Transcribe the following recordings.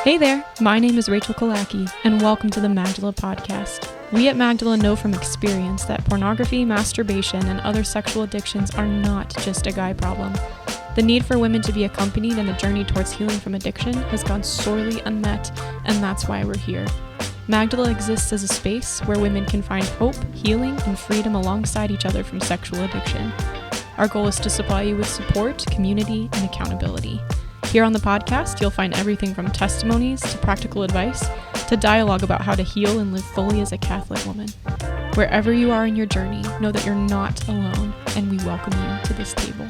Hey there, my name is Rachael and welcome to the Magdala podcast. We at Magdala know from experience that pornography, masturbation, and other sexual addictions are not just a guy problem. The need for women to be accompanied in the journey towards healing from addiction has gone sorely unmet, and that's why we're here. Magdala exists as a space where women can find hope, healing, and freedom alongside each other from sexual addiction. Our goal is to supply you with support, community, and accountability. Here on the podcast, you'll find everything from testimonies to practical advice to dialogue about how to heal and live fully as a Catholic woman. Wherever you are in your journey, know that you're not alone, and we welcome you to this table.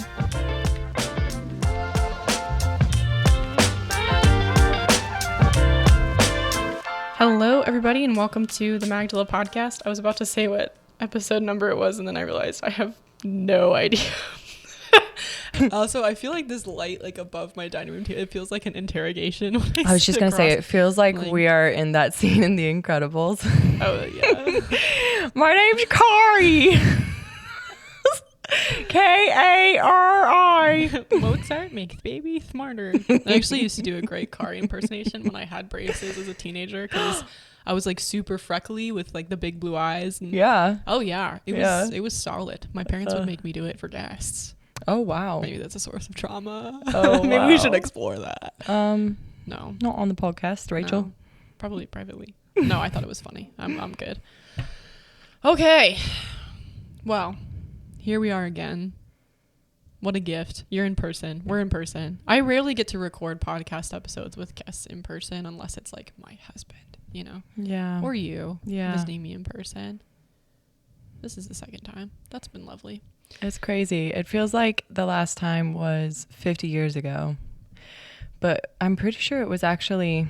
Hello, everybody, and welcome to the Magdala podcast. I was about to say what episode number it was, and then I realized I have no idea. Also, I feel like this light, above my dining room table, it feels like an interrogation. I was just gonna say, it feels like we are in that scene in The Incredibles. Oh yeah. My name's Carrie. Kari. Mozart makes baby smarter. I actually used to do a great Carrie impersonation when I had braces as a teenager because I was super freckly with the big blue eyes. And, yeah. Oh yeah. It was solid. My parents would make me do it for guests. Oh wow. Maybe that's a source of trauma. Oh, maybe we should explore that. No. Not on the podcast, Rachael. No, probably privately. No, I thought it was funny. I'm good. Okay. Well, here we are again. What a gift. You're in person. We're in person. I rarely get to record podcast episodes with guests in person unless it's my husband, Yeah. or you Yeah. visiting me in person. This is the second time. That's been lovely. It's crazy. It feels like the last time was 50 years ago, but I'm pretty sure it was actually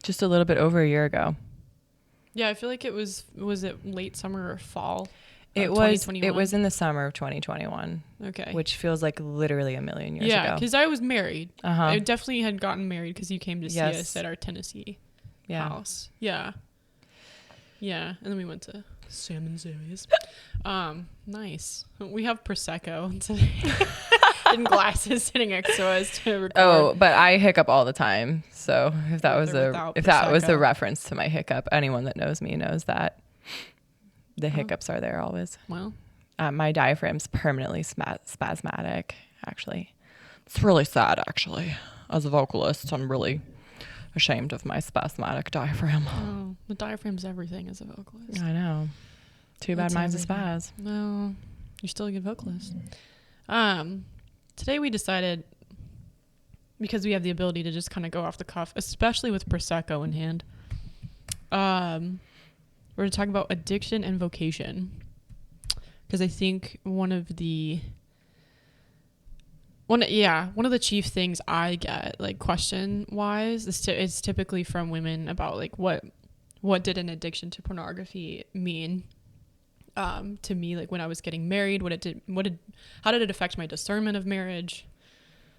just a little bit over a year ago. Yeah, I feel like it was it late summer or fall? It was in the summer of 2021. Okay. Which feels like literally a million years ago. Yeah, because I was married. Uh-huh. I definitely had gotten married because you came to see us at our Tennessee house. Yeah. Yeah, and then we went to Sam and Zoe's. Nice. We have Prosecco today in glasses sitting next to us to record. Oh, but I hiccup all the time. So if that was Prosecco. a reference to my hiccup, anyone that knows me knows that the hiccups are there always. Well, my diaphragm's permanently spasmodic. Actually, it's really sad. Actually, as a vocalist, I'm really ashamed of my spasmodic diaphragm. Oh, the diaphragm's everything as a vocalist. I know. Too bad mine's a spaz. No, you're still a good vocalist. Today we decided, because we have the ability to just kind of go off the cuff, especially with Prosecco in hand, we're going to talk about addiction and vocation. Because I think one of the chief things I get, question wise, is typically from women about what did an addiction to pornography mean to me, when I was getting married, how did it affect my discernment of marriage?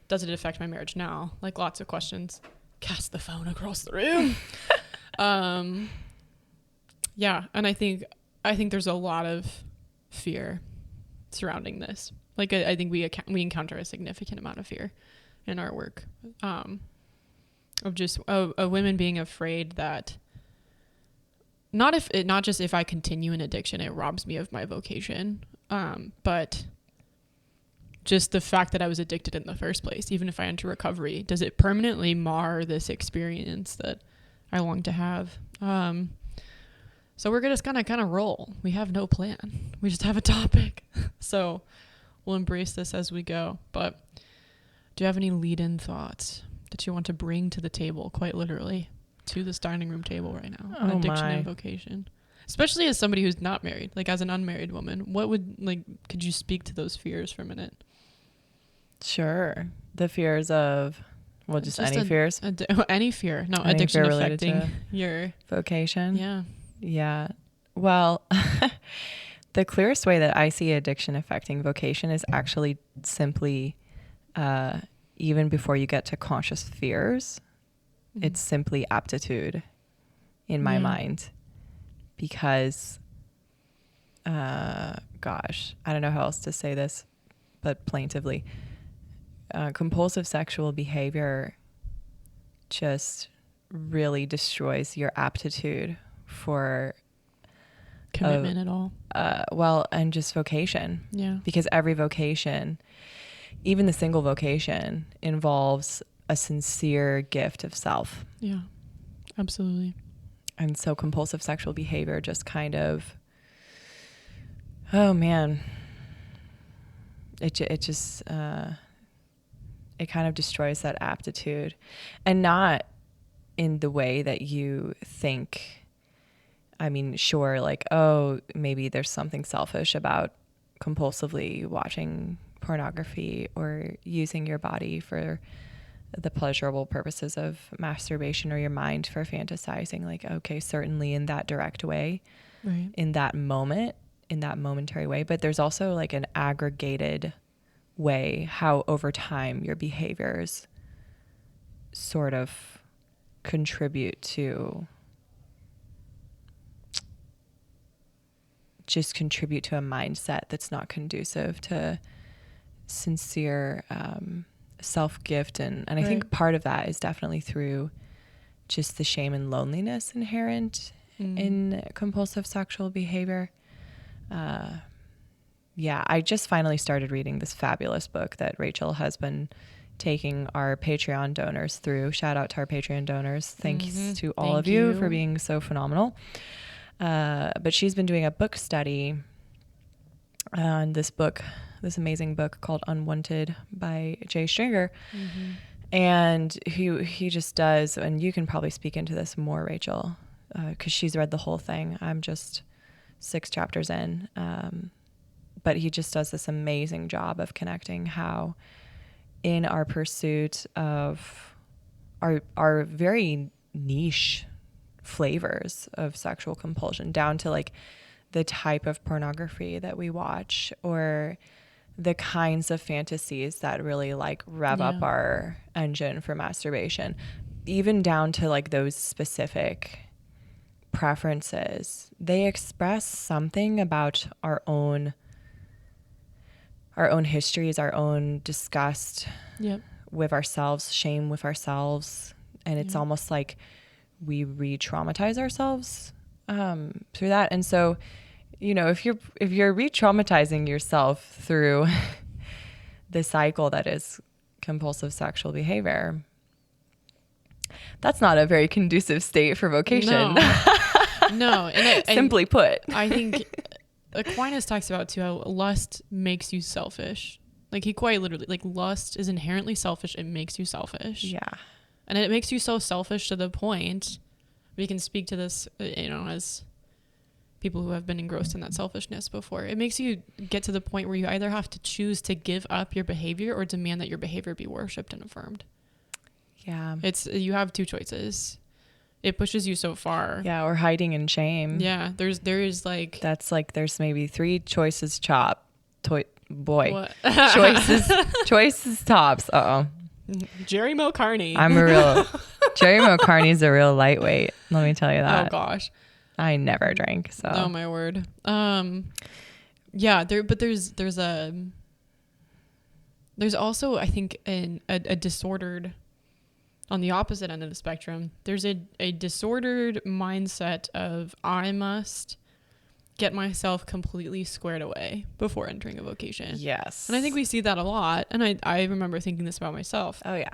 Does it affect my marriage now? Lots of questions. Cast the phone across the room. Yeah, and I think there's a lot of fear surrounding this. I think we encounter a significant amount of fear in our work, of just of women being afraid that not just if I continue in addiction, it robs me of my vocation, but just the fact that I was addicted in the first place. Even if I enter recovery, does it permanently mar this experience that I long to have? So we're just gonna kind of roll. We have no plan. We just have a topic. So we'll embrace this as we go. But do you have any lead-in thoughts that you want to bring to the table, quite literally, to this dining room table right now, on addiction and vocation? Especially as somebody who's not married, as an unmarried woman, what would, could you speak to those fears for a minute? Sure. The fears of, just any fears? Any fear. No, Any addiction fear affecting your vocation. Yeah. Yeah. Well, the clearest way that I see addiction affecting vocation is actually simply, even before you get to conscious fears, it's simply aptitude in my mind. Because, gosh, I don't know how else to say this, but plaintively, compulsive sexual behavior just really destroys your aptitude for Commitment at all. Well, and just vocation. Yeah. Because every vocation, even the single vocation, involves a sincere gift of self. Yeah, absolutely. And so compulsive sexual behavior just kind of, oh man, it just, it kind of destroys that aptitude, and not in the way that you think. I mean, sure, like, oh, maybe there's something selfish about compulsively watching pornography or using your body for the pleasurable purposes of masturbation, or your mind for fantasizing. Like, okay, certainly in that direct way, Right. in that moment, in that momentary way. But there's also like an aggregated way how over time your behaviors sort of contribute to a mindset that's not conducive to sincere self-gift. And I think part of that is definitely through just the shame and loneliness inherent in compulsive sexual behavior. Yeah, I just finally started reading this fabulous book that Rachael has been taking our Patreon donors through. Shout out to our Patreon donors. Thanks to all of you for being so phenomenal. But she's been doing a book study on this amazing book called Unwanted by Jay Stringer. And he just does, and you can probably speak into this more, Rachael, because she's read the whole thing. I'm just 6 chapters in. But he just does this amazing job of connecting how in our pursuit of our very niche flavors of sexual compulsion, down to like the type of pornography that we watch, or the kinds of fantasies that really like rev up our engine for masturbation, even down to like those specific preferences, they express something about our own histories, our own disgust with ourselves, shame with ourselves. And it's almost like we re-traumatize ourselves through that. And so, you know, if you're re-traumatizing yourself through the cycle that is compulsive sexual behavior, that's not a very conducive state for vocation. No. And simply put, I think Aquinas talks about too how lust makes you selfish. Like he quite literally, like lust is inherently selfish. It makes you selfish. Yeah. And it makes you so selfish to the point, we can speak to this, you know, as people who have been engrossed in that selfishness before. It makes you get to the point where you either have to choose to give up your behavior or demand that your behavior be worshipped and affirmed. Yeah. You have 2 choices. It pushes you so far. Yeah, or hiding in shame. Yeah, there is like... That's like, there's maybe 3 choices choices tops. Jerry Mo Carney. Jerry Mo Carney's a real lightweight. Let me tell you that. Oh gosh. I never drank, so. Oh my word. Yeah, there's also, I think, a disordered, on the opposite end of the spectrum, there's a disordered mindset of I must get myself completely squared away before entering a vocation. Yes. And I think we see that a lot. And I remember thinking this about myself. Oh yeah.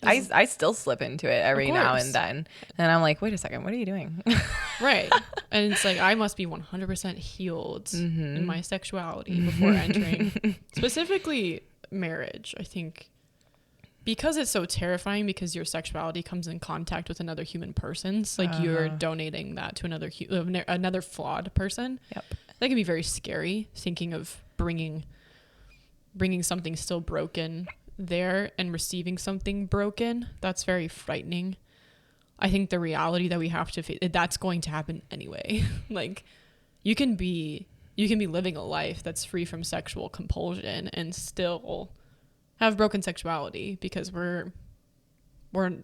I still slip into it every now and then. And I'm like, wait a second, what are you doing? Right. And it's like, I must be 100% healed in my sexuality before entering specifically marriage. I think because it's so terrifying, because your sexuality comes in contact with another human person's, like you're donating that to another flawed person. Yep. That can be very scary, thinking of bringing something still broken there and receiving something broken. That's very frightening. I think the reality that we have to face, that's going to happen anyway. Like you can be living a life that's free from sexual compulsion and still have broken sexuality, because we're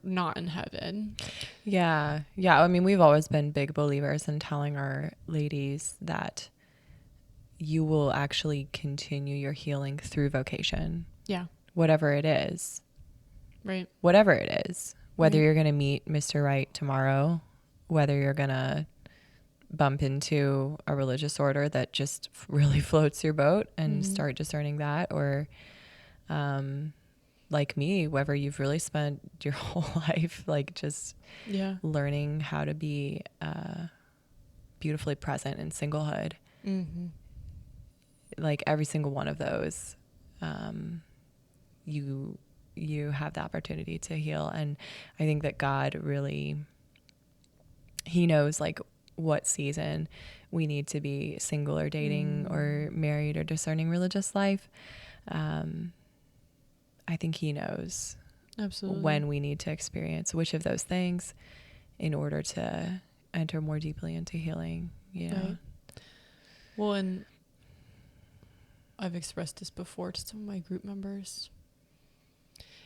not in heaven. Yeah. I mean, we've always been big believers in telling our ladies that you will actually continue your healing through vocation. Yeah. Whatever it is. Right. Whatever it is. whether Right. you're going to meet Mr. Right tomorrow, whether you're going to bump into a religious order that just really floats your boat and start discerning that, or like me, whether you've really spent your whole life like just learning how to be beautifully present in singlehood. Like every single one of those, you have the opportunity to heal. And I think that God really, he knows like what season we need to be single or dating or married or discerning religious life. I think he knows Absolutely when we need to experience which of those things in order to enter more deeply into healing, you know? Right. Well, and I've expressed this before to some of my group members.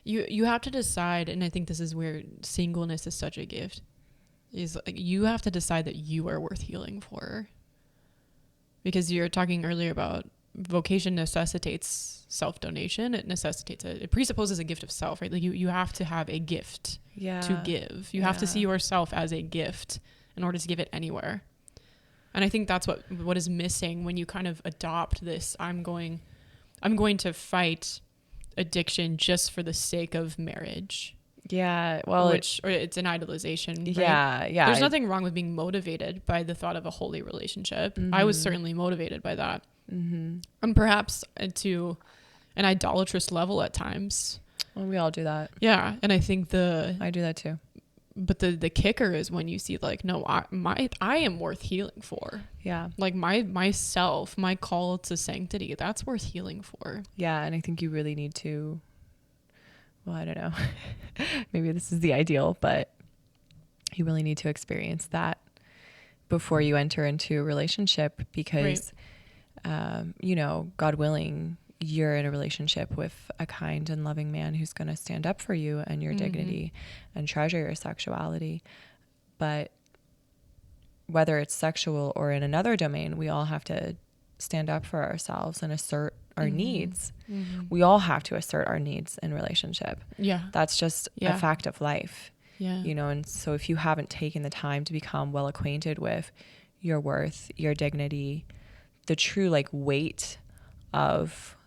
You have to decide, and I think this is where singleness is such a gift, is like you have to decide that you are worth healing for. Because you're talking earlier about vocation necessitates self-donation. It presupposes a gift of self, right? Like you have to have a gift to give. You have to see yourself as a gift in order to give it anywhere. And I think that's what is missing when you kind of adopt this. I'm going to fight addiction just for the sake of marriage. Yeah. Well, or it's an idolization. Right? Yeah. There's nothing wrong with being motivated by the thought of a holy relationship. I was certainly motivated by that. And perhaps to an idolatrous level at times. Well, we all do that. Yeah. And I think I do that too. But the kicker is when you see like, no, I am worth healing for. Yeah. Like myself, my call to sanctity, that's worth healing for. Yeah. And I think you really need to, well, I don't know, maybe this is the ideal, but you really need to experience that before you enter into a relationship because, you know, God willing, you're in a relationship with a kind and loving man who's going to stand up for you and your dignity and treasure your sexuality. But whether it's sexual or in another domain, we all have to stand up for ourselves and assert our needs. We all have to assert our needs in relationship. Yeah. That's just a fact of life. Yeah. You know, and so if you haven't taken the time to become well acquainted with your worth, your dignity, the true like weight of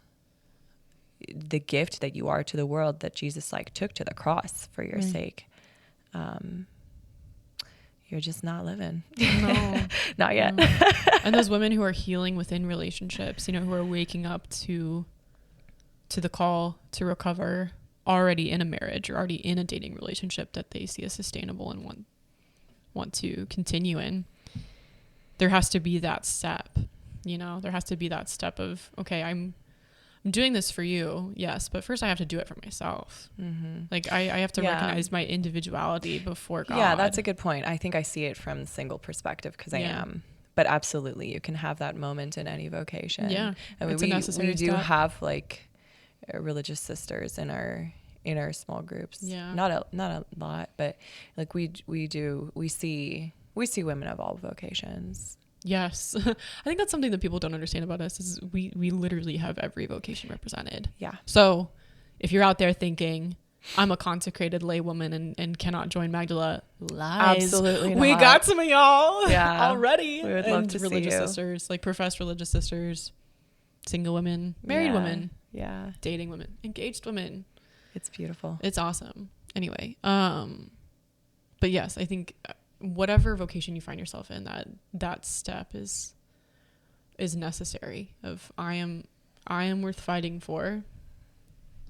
the gift that you are to the world that Jesus like took to the cross for your sake, you're just not living. No, not yet. No. And those women who are healing within relationships, you know, who are waking up to the call to recover already in a marriage or already in a dating relationship that they see as sustainable and want to continue in. There has to be that step, you know, there has to be that step of, okay, I'm doing this for you. Yes. But first I have to do it for myself. Like I have to recognize my individuality before God. Yeah, that's a good point. I think I see it from the single perspective because I am, but absolutely you can have that moment in any vocation. Yeah. I mean, we do have like religious sisters in our small groups. Yeah. Not a lot, but like we see women of all vocations. Yes. I think that's something that people don't understand about us is we literally have every vocation represented. Yeah. So if you're out there thinking I'm a consecrated lay woman and cannot join Magdala, lies. Absolutely not. We got some of y'all already. We would love to religious see you. Sisters, like professed religious sisters, single women, married women, dating women, engaged women. It's beautiful. It's awesome. Anyway, but yes, I think whatever vocation you find yourself in, that step is necessary of I am worth fighting for.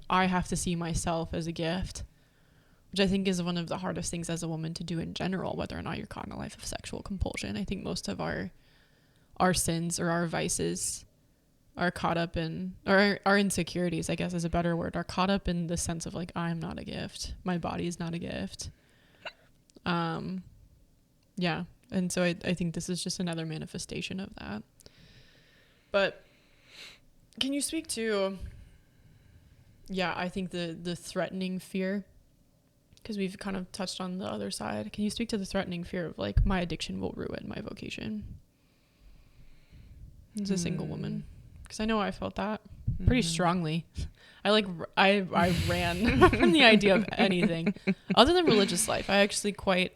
I have to see myself as a gift, which I think is one of the hardest things as a woman to do in general, whether or not you're caught in a life of sexual compulsion. I think most of our sins or our vices are caught up in, or our insecurities, I guess is a better word, are caught up in the sense of like, I'm not a gift. My body is not a gift. Yeah. And so I think this is just another manifestation of that. But can you speak to, I think the threatening fear, because we've kind of touched on the other side. Can you speak to the threatening fear of like my addiction will ruin my vocation as a single woman? Because I know I felt that pretty strongly. I ran from the idea of anything other than religious life. I quite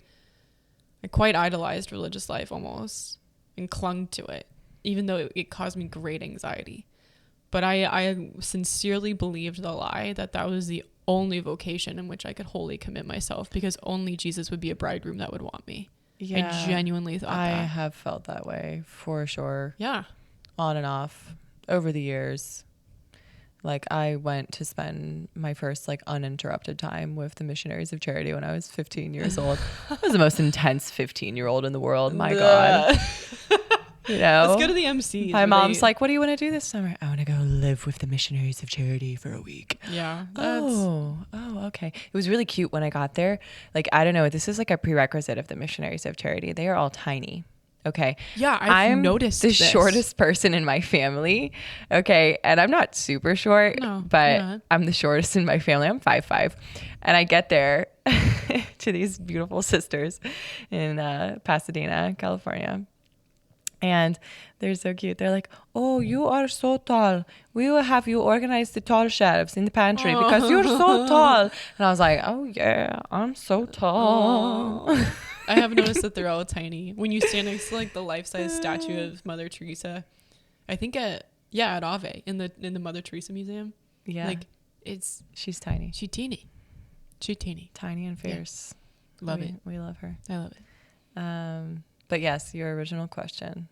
idolized religious life almost and clung to it, even though it caused me great anxiety. But I sincerely believed the lie that was the only vocation in which I could wholly commit myself, because only Jesus would be a bridegroom that would want me. Yeah, I genuinely thought I that. have felt that way for sure. Yeah. On and off over the years. Like, I went to spend my first like uninterrupted time with the Missionaries of Charity when I was 15 years old. I was the most intense 15-year-old in the world. My God. You know, let's go to the MC. My mom's like, what do you want to do this summer? I want to go live with the Missionaries of Charity for a week. Yeah. Oh, okay. It was really cute when I got there. Like, I don't know. This is like a prerequisite of the Missionaries of Charity. They are all tiny. Okay. Yeah, I'm noticed the shortest person in my family. Okay. And I'm not super short, but I'm the shortest in my family. I'm 5'5". And I get there to these beautiful sisters in Pasadena, California. And they're so cute. They're like, oh, you are so tall. We will have you organize the tall shelves in the pantry because you're so tall. And I was like, oh, yeah, I'm so tall. I have noticed that they're all tiny. When you stand next to like the life-size statue of Mother Teresa, I think at Ave in the Mother Teresa Museum. Yeah. Like she's tiny. She's teeny. Tiny and fierce. Yeah. Love it. We love her. I love it. But yes, your original question.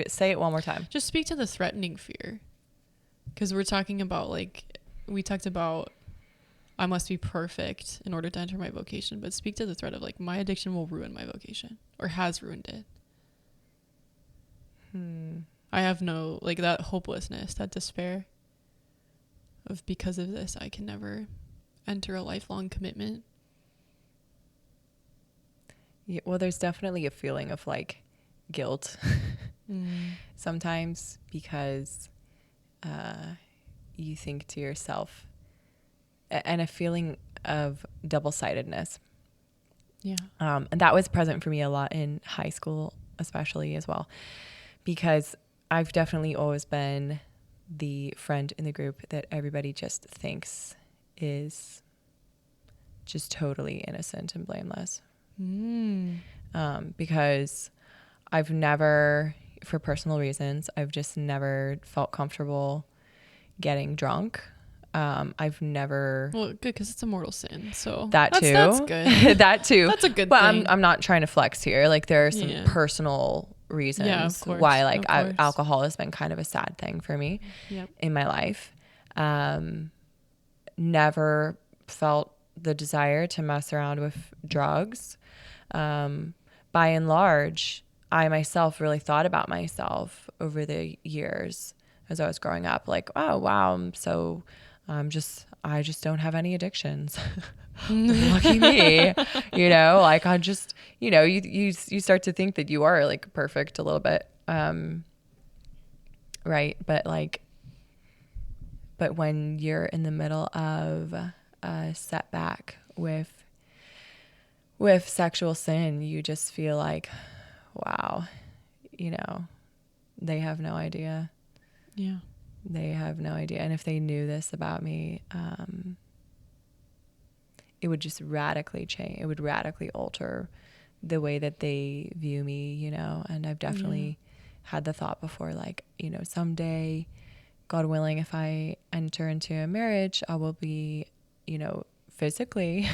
Say it one more time. Just speak to the threatening fear. Because we talked about I must be perfect in order to enter my vocation. But speak to the threat of like, my addiction will ruin my vocation or has ruined it. I have no, like, that hopelessness, that despair of because of this, I can never enter a lifelong commitment. Yeah, well, there's definitely a feeling of like guilt sometimes, because you think to yourself, and a feeling of double-sidedness. Yeah. And that was present for me a lot in high school, especially as well, because I've definitely always been the friend in the group that everybody just thinks is just totally innocent and blameless. Because I've never, for personal reasons, I've just never felt comfortable getting drunk. I've never. Well, good, because it's a mortal sin. So that's good. That too. That's a good but thing. I'm not trying to flex here. Like, there are some personal reasons why like alcohol has been kind of a sad thing for me in my life. Never felt the desire to mess around with drugs. By and large, I myself really thought about myself over the years as I was growing up. Like, oh wow, I just don't have any addictions. Lucky me. You know, like, I just, you know, you start to think that you are like perfect a little bit. Right. But when you're in the middle of a setback with sexual sin, you just feel like, wow, you know, they have no idea. Yeah. They have no idea. And if they knew this about me, it would just radically change. It would radically alter the way that they view me, you know. And I've definitely had the thought before, like, you know, someday, God willing, if I enter into a marriage, I will be, you know, physically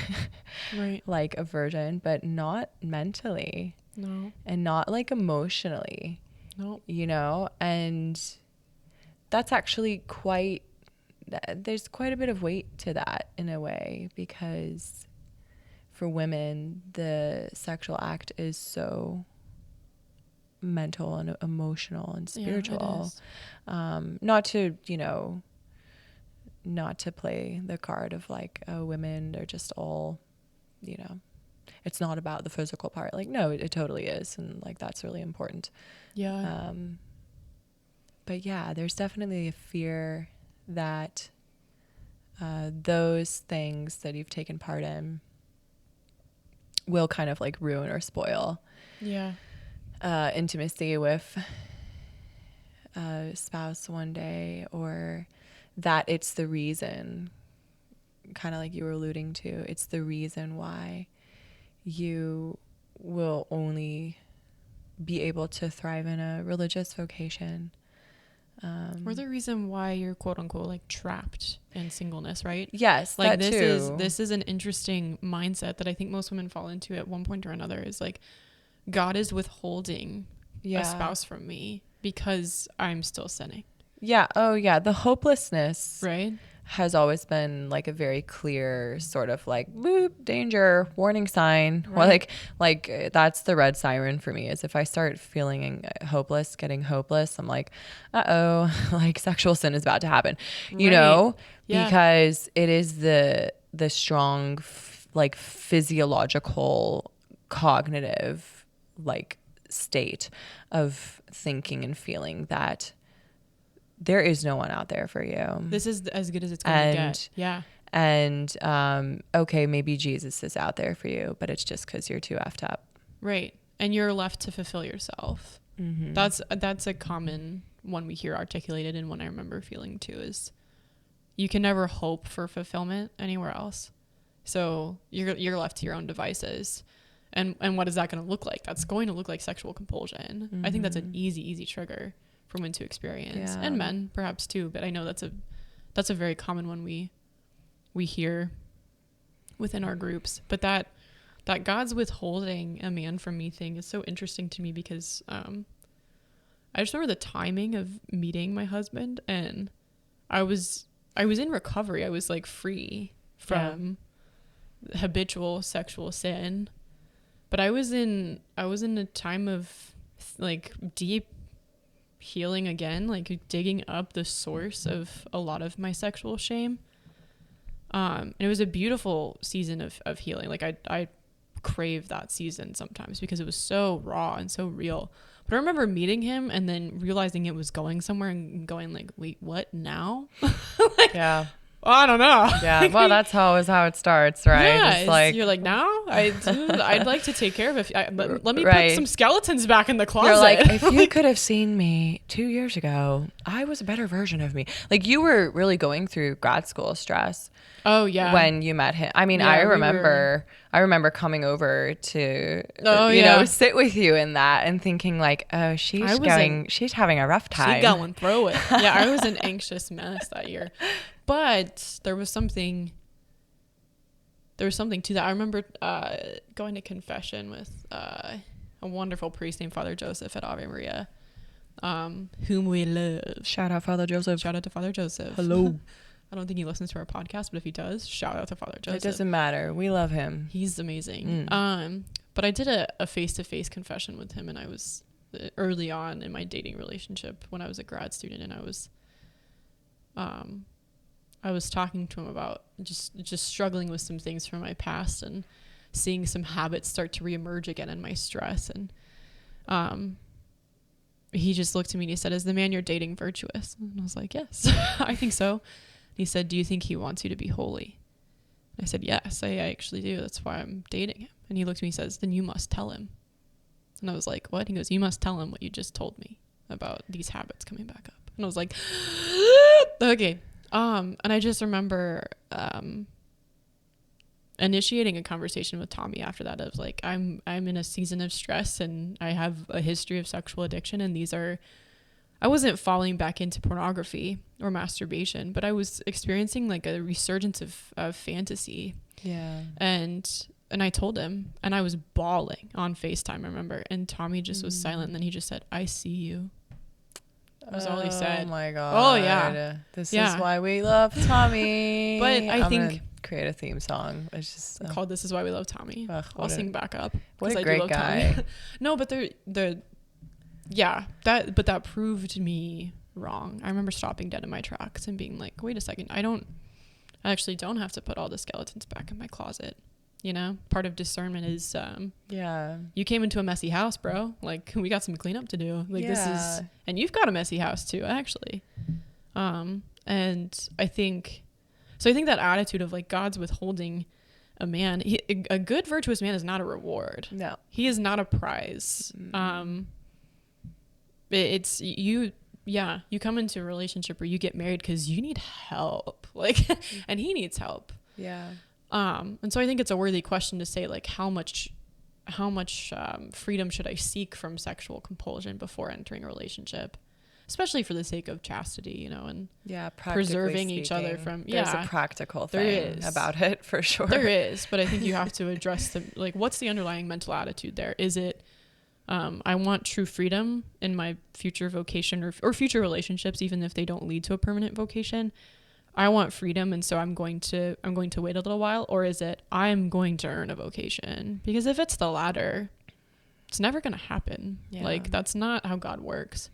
like a virgin, but not mentally. No. And not like emotionally. No. You know, and that's actually there's quite a bit of weight to that in a way, because for women, the sexual act is so mental and emotional and spiritual. Not to, you know, not to play the card of like, oh, women are just all, you know, it's not about the physical part. Like, no, it totally is. And like, that's really important. Yeah. But yeah, there's definitely a fear that those things that you've taken part in will kind of like ruin or spoil intimacy with a spouse one day, or that it's the reason, kind of like you were alluding to, it's the reason why you will only be able to thrive in a religious vocation. Or the reason why you're quote unquote like trapped in singleness, right? Yes, like that too. This is an interesting mindset that I think most women fall into at one point or another, is like, God is withholding a spouse from me because I'm still sinning. Yeah. Oh yeah. The hopelessness, right, has always been like a very clear sort of like boop, danger, warning sign. Right. Or like that's the red siren for me, is if I start feeling hopeless, getting hopeless, I'm like, uh-oh, like sexual sin is about to happen, you Right. know, Yeah. because it is the strong like physiological cognitive like state of thinking and feeling that there is no one out there for you. This is as good as it's going to get. Yeah. And okay, maybe Jesus is out there for you, but it's just because you're too effed up. Right. And you're left to fulfill yourself. Mm-hmm. That's a common one we hear articulated, and one I remember feeling too, is you can never hope for fulfillment anywhere else. So you're left to your own devices. And what is that going to look like? That's going to look like sexual compulsion. Mm-hmm. I think that's an easy trigger for women to experience, and men perhaps too, but I know that's a very common one we hear within our groups. But that God's withholding a man from me thing is so interesting to me, because I just remember the timing of meeting my husband, and I was in recovery. I was like free from habitual sexual sin, but I was in a time of like deep healing again, like digging up the source of a lot of my sexual shame. And it was a beautiful season of healing. Like I crave that season sometimes because it was so raw and so real. But I remember meeting him and then realizing it was going somewhere and going like, wait, what now? Like, yeah. I don't know. Yeah. Well, that's how it starts, right? Yeah. It's like, you're like, now I'd like to take care of it. Let me put some skeletons back in the closet. You're like, if you could have seen me 2 years ago, I was a better version of me. Like, you were really going through grad school stress. Oh yeah. When you met him. I mean, I remember coming over to, you know, sit with you in that and thinking like, oh, she's having a rough time. She's going through it. Yeah. I was an anxious mess that year, but there was something to that. I remember, going to confession with, a wonderful priest named Father Joseph at Ave Maria, whom we love. Shout out Father Joseph. Shout out to Father Joseph. Hello. I don't think he listens to our podcast, but if he does, shout out to Father Joseph. It doesn't matter. We love him. He's amazing. But I did a face-to-face confession with him, and I was early on in my dating relationship when I was a grad student, and I was talking to him about just struggling with some things from my past and seeing some habits start to reemerge again in my stress. And he just looked at me and he said, "Is the man you're dating virtuous?" And I was like, "Yes, I think so." He said, "Do you think he wants you to be holy?" I said, "Yes, I actually do. That's why I'm dating him." And he looked at me and says, "Then you must tell him." And I was like, "What?" He goes, "You must tell him what you just told me about these habits coming back up." And I was like, okay. And I just remember initiating a conversation with Tommy after that. I was like, I'm in a season of stress and I have a history of sexual addiction, and I wasn't falling back into pornography or masturbation, but I was experiencing like a resurgence of fantasy. Yeah. And I told him, and I was bawling on FaceTime, I remember. And Tommy just was silent. And then he just said, "I see you." That was all he said. Oh my God. Oh yeah. This is why we love Tommy. But I'm think create a theme song. It's just called "This Is Why We Love Tommy." I'll sing back up. What a great guy. No, but that proved me wrong. I remember stopping dead in my tracks and being like, wait a second, I actually don't have to put all the skeletons back in my closet. You know, part of discernment is, you came into a messy house, bro. Like, we got some cleanup to do. Like, this is, and you've got a messy house too, actually. And I think that attitude of like God's withholding a man, a good virtuous man is not a reward. No, he is not a prize. It's you you come into a relationship where you get married because you need help, like, and he needs help. Yeah. And so I think it's a worthy question to say, like, how much freedom should I seek from sexual compulsion before entering a relationship, especially for the sake of chastity, you know, and preserving each other from, there's a practical thing about it for sure. There is, but I think you have to address the, like, what's the underlying mental attitude there? Is it, I want true freedom in my future vocation or future relationships, even if they don't lead to a permanent vocation. I want freedom, and so I'm going to wait a little while. Or is it, I'm going to earn a vocation? Because if it's the latter, it's never going to happen. Yeah. Like, that's not how God works.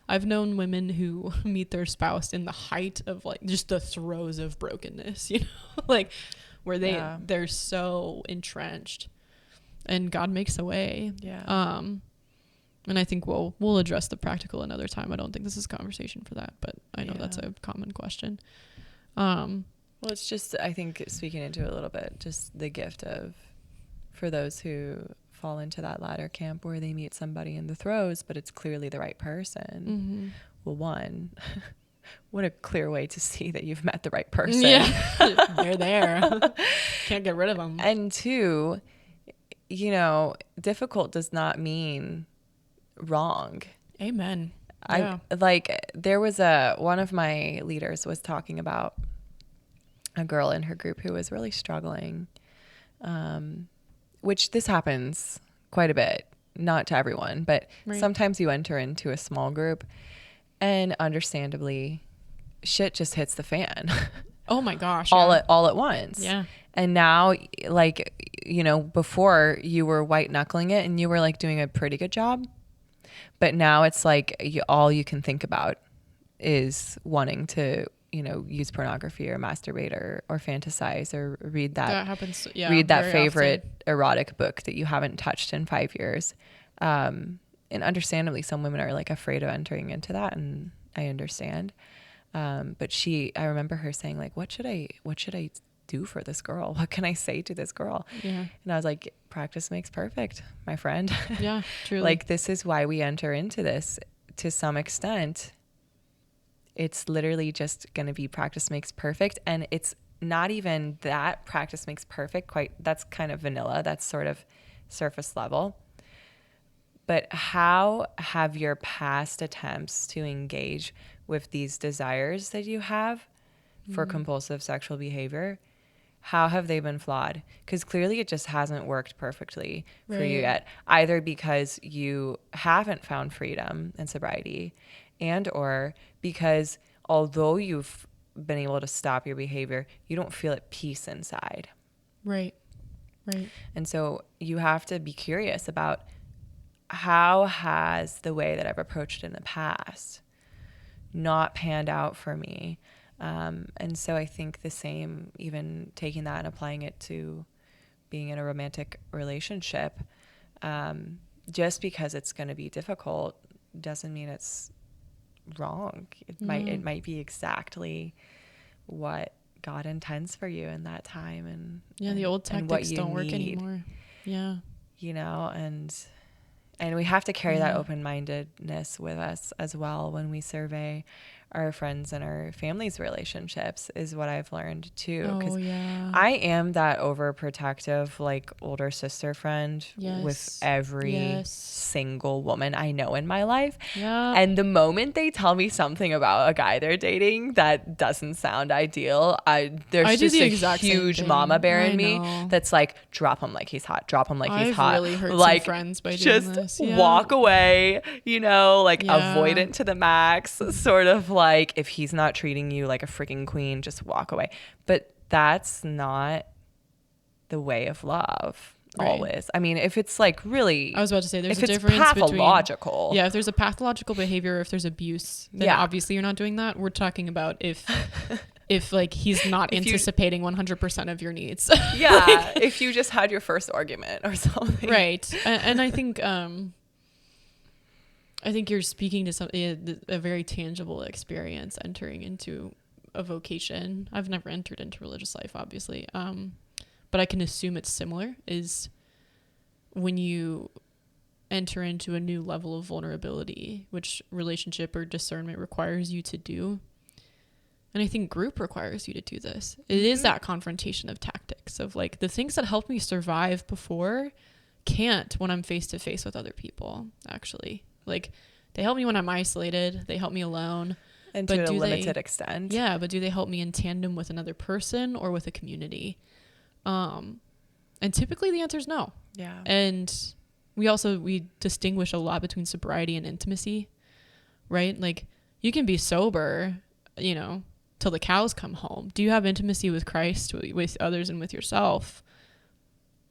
I've known women who meet their spouse in the height of, like, just the throes of brokenness, you know, like, where they're so entrenched, and God makes a way. Yeah. And I think we'll address the practical another time. I don't think this is a conversation for that, but I know that's a common question. Well, it's just, I think, speaking into it a little bit, just the gift of, for those who fall into that latter camp where they meet somebody in the throes, but it's clearly the right person. Mm-hmm. Well, one, what a clear way to see that you've met the right person. Yeah. They're there. Can't get rid of them. And two, you know, difficult does not mean wrong. Amen. Yeah. There was one of my leaders was talking about a girl in her group who was really struggling, which this happens quite a bit, not to everyone, but sometimes you enter into a small group and understandably shit just hits the fan. Oh my gosh. all at once. Yeah. And now, like, you know, before you were white knuckling it and you were like doing a pretty good job. But now it's like all you can think about is wanting to, you know, use pornography or masturbate or fantasize or read that happens, read that favorite erotic book that you haven't touched in 5 years. And understandably, some women are like afraid of entering into that, and I understand. But I remember her saying, like, what should I do for this girl? What can I say to this girl? Yeah. And I was like, practice makes perfect, my friend. Yeah, truly. Like, this is why we enter into this to some extent. It's literally just going to be practice makes perfect. And it's not even that practice makes perfect quite. That's kind of vanilla. That's sort of surface level. But how have your past attempts to engage with these desires that you have for compulsive sexual behavior, how have they been flawed? Because clearly it just hasn't worked perfectly for you yet, either because you haven't found freedom and sobriety, and or because although you've been able to stop your behavior, you don't feel at peace inside. Right. And so you have to be curious about, how has the way that I've approached it in the past not panned out for me? And so I think the same, even taking that and applying it to being in a romantic relationship, just because it's going to be difficult doesn't mean it's wrong. It might be exactly what God intends for you in that time. And the old tactics don't work anymore. Yeah. You know, and we have to carry that open-mindedness with us as well when we survey our friends and our family's relationships, is what I've learned too. Because I am that overprotective, like, older sister friend with every single woman I know in my life. Yeah. And the moment they tell me something about a guy they're dating that doesn't sound ideal, there's just a huge mama bear in me that's like, drop him like he's hot, drop him like he's hot. I've really hurt like, some friends by doing just this. walk away, you know, like avoidant to the max, sort of like, if he's not treating you like a freaking queen, just walk away. But that's not the way of love always. I mean, if it's like really, I was about to say, there's if a difference pathological. Between, if there's a pathological behavior, or if there's abuse, then obviously you're not doing that. We're talking about if like he's not anticipating 100% of your needs. If you just had your first argument or something. Right. And I think you're speaking to a very tangible experience entering into a vocation. I've never entered into religious life, obviously. But I can assume it's similar, is when you enter into a new level of vulnerability, which relationship or discernment requires you to do. And I think group requires you to do this. It is that confrontation of tactics of like the things that helped me survive before can't when I'm face to face with other people, actually. Like they help me when I'm isolated. They help me alone. And to a limited extent. Yeah, but do they help me in tandem with another person or with a community? And typically the answer is no. Yeah. And we distinguish a lot between sobriety and intimacy, right? Like you can be sober, you know, till the cows come home. Do you have intimacy with Christ, with others, and with yourself?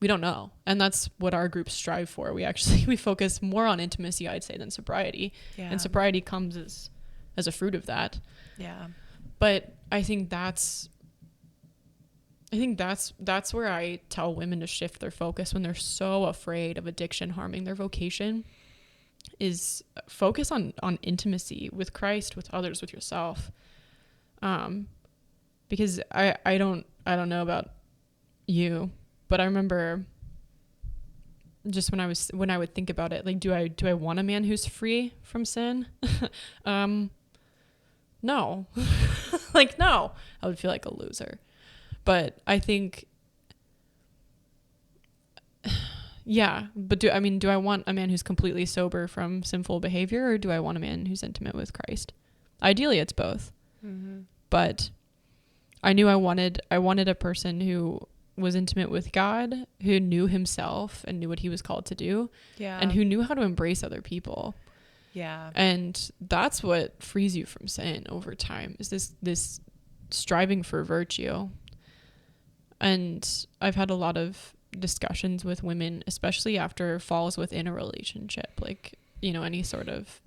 We don't know. And that's what our groups strive for. We focus more on intimacy, I'd say, than sobriety. Yeah. And sobriety comes as a fruit of that. Yeah. But I think that's where I tell women to shift their focus when they're so afraid of addiction harming their vocation, is focus on intimacy with Christ, with others, with yourself. Because I don't know about you, but I remember just when I would think about it, like, do I want a man who's free from sin? No. Like, no, I would feel like a loser. But I think, yeah, but do I want a man who's completely sober from sinful behavior, or do I want a man who's intimate with Christ? Ideally, it's both. Mm-hmm. But I knew I wanted a person who was intimate with God, who knew himself and knew what he was called to do, and who knew how to embrace other people. Yeah. And that's what frees you from sin over time, is this striving for virtue. And I've had a lot of discussions with women, especially after falls within a relationship, like, you know, any sort of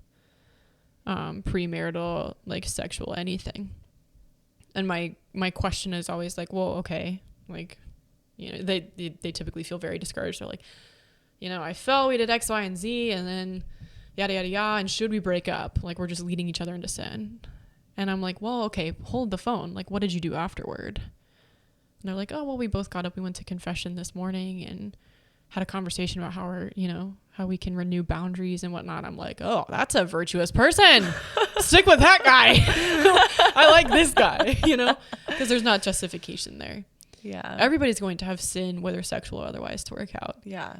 premarital, like sexual anything. And my question is always like, well, okay, like, you know, they typically feel very discouraged. They're like, you know, I fell, we did X, Y, and Z, and then yada, yada, yada, and should we break up? Like, we're just leading each other into sin. And I'm like, well, okay, hold the phone. Like, what did you do afterward? And they're like, oh, well, we both got up, we went to confession this morning and had a conversation about how we can renew boundaries and whatnot. I'm like, oh, that's a virtuous person. Stick with that guy. I like this guy, you know, because there's not justification there. Yeah. Everybody's going to have sin, whether sexual or otherwise, to work out. Yeah.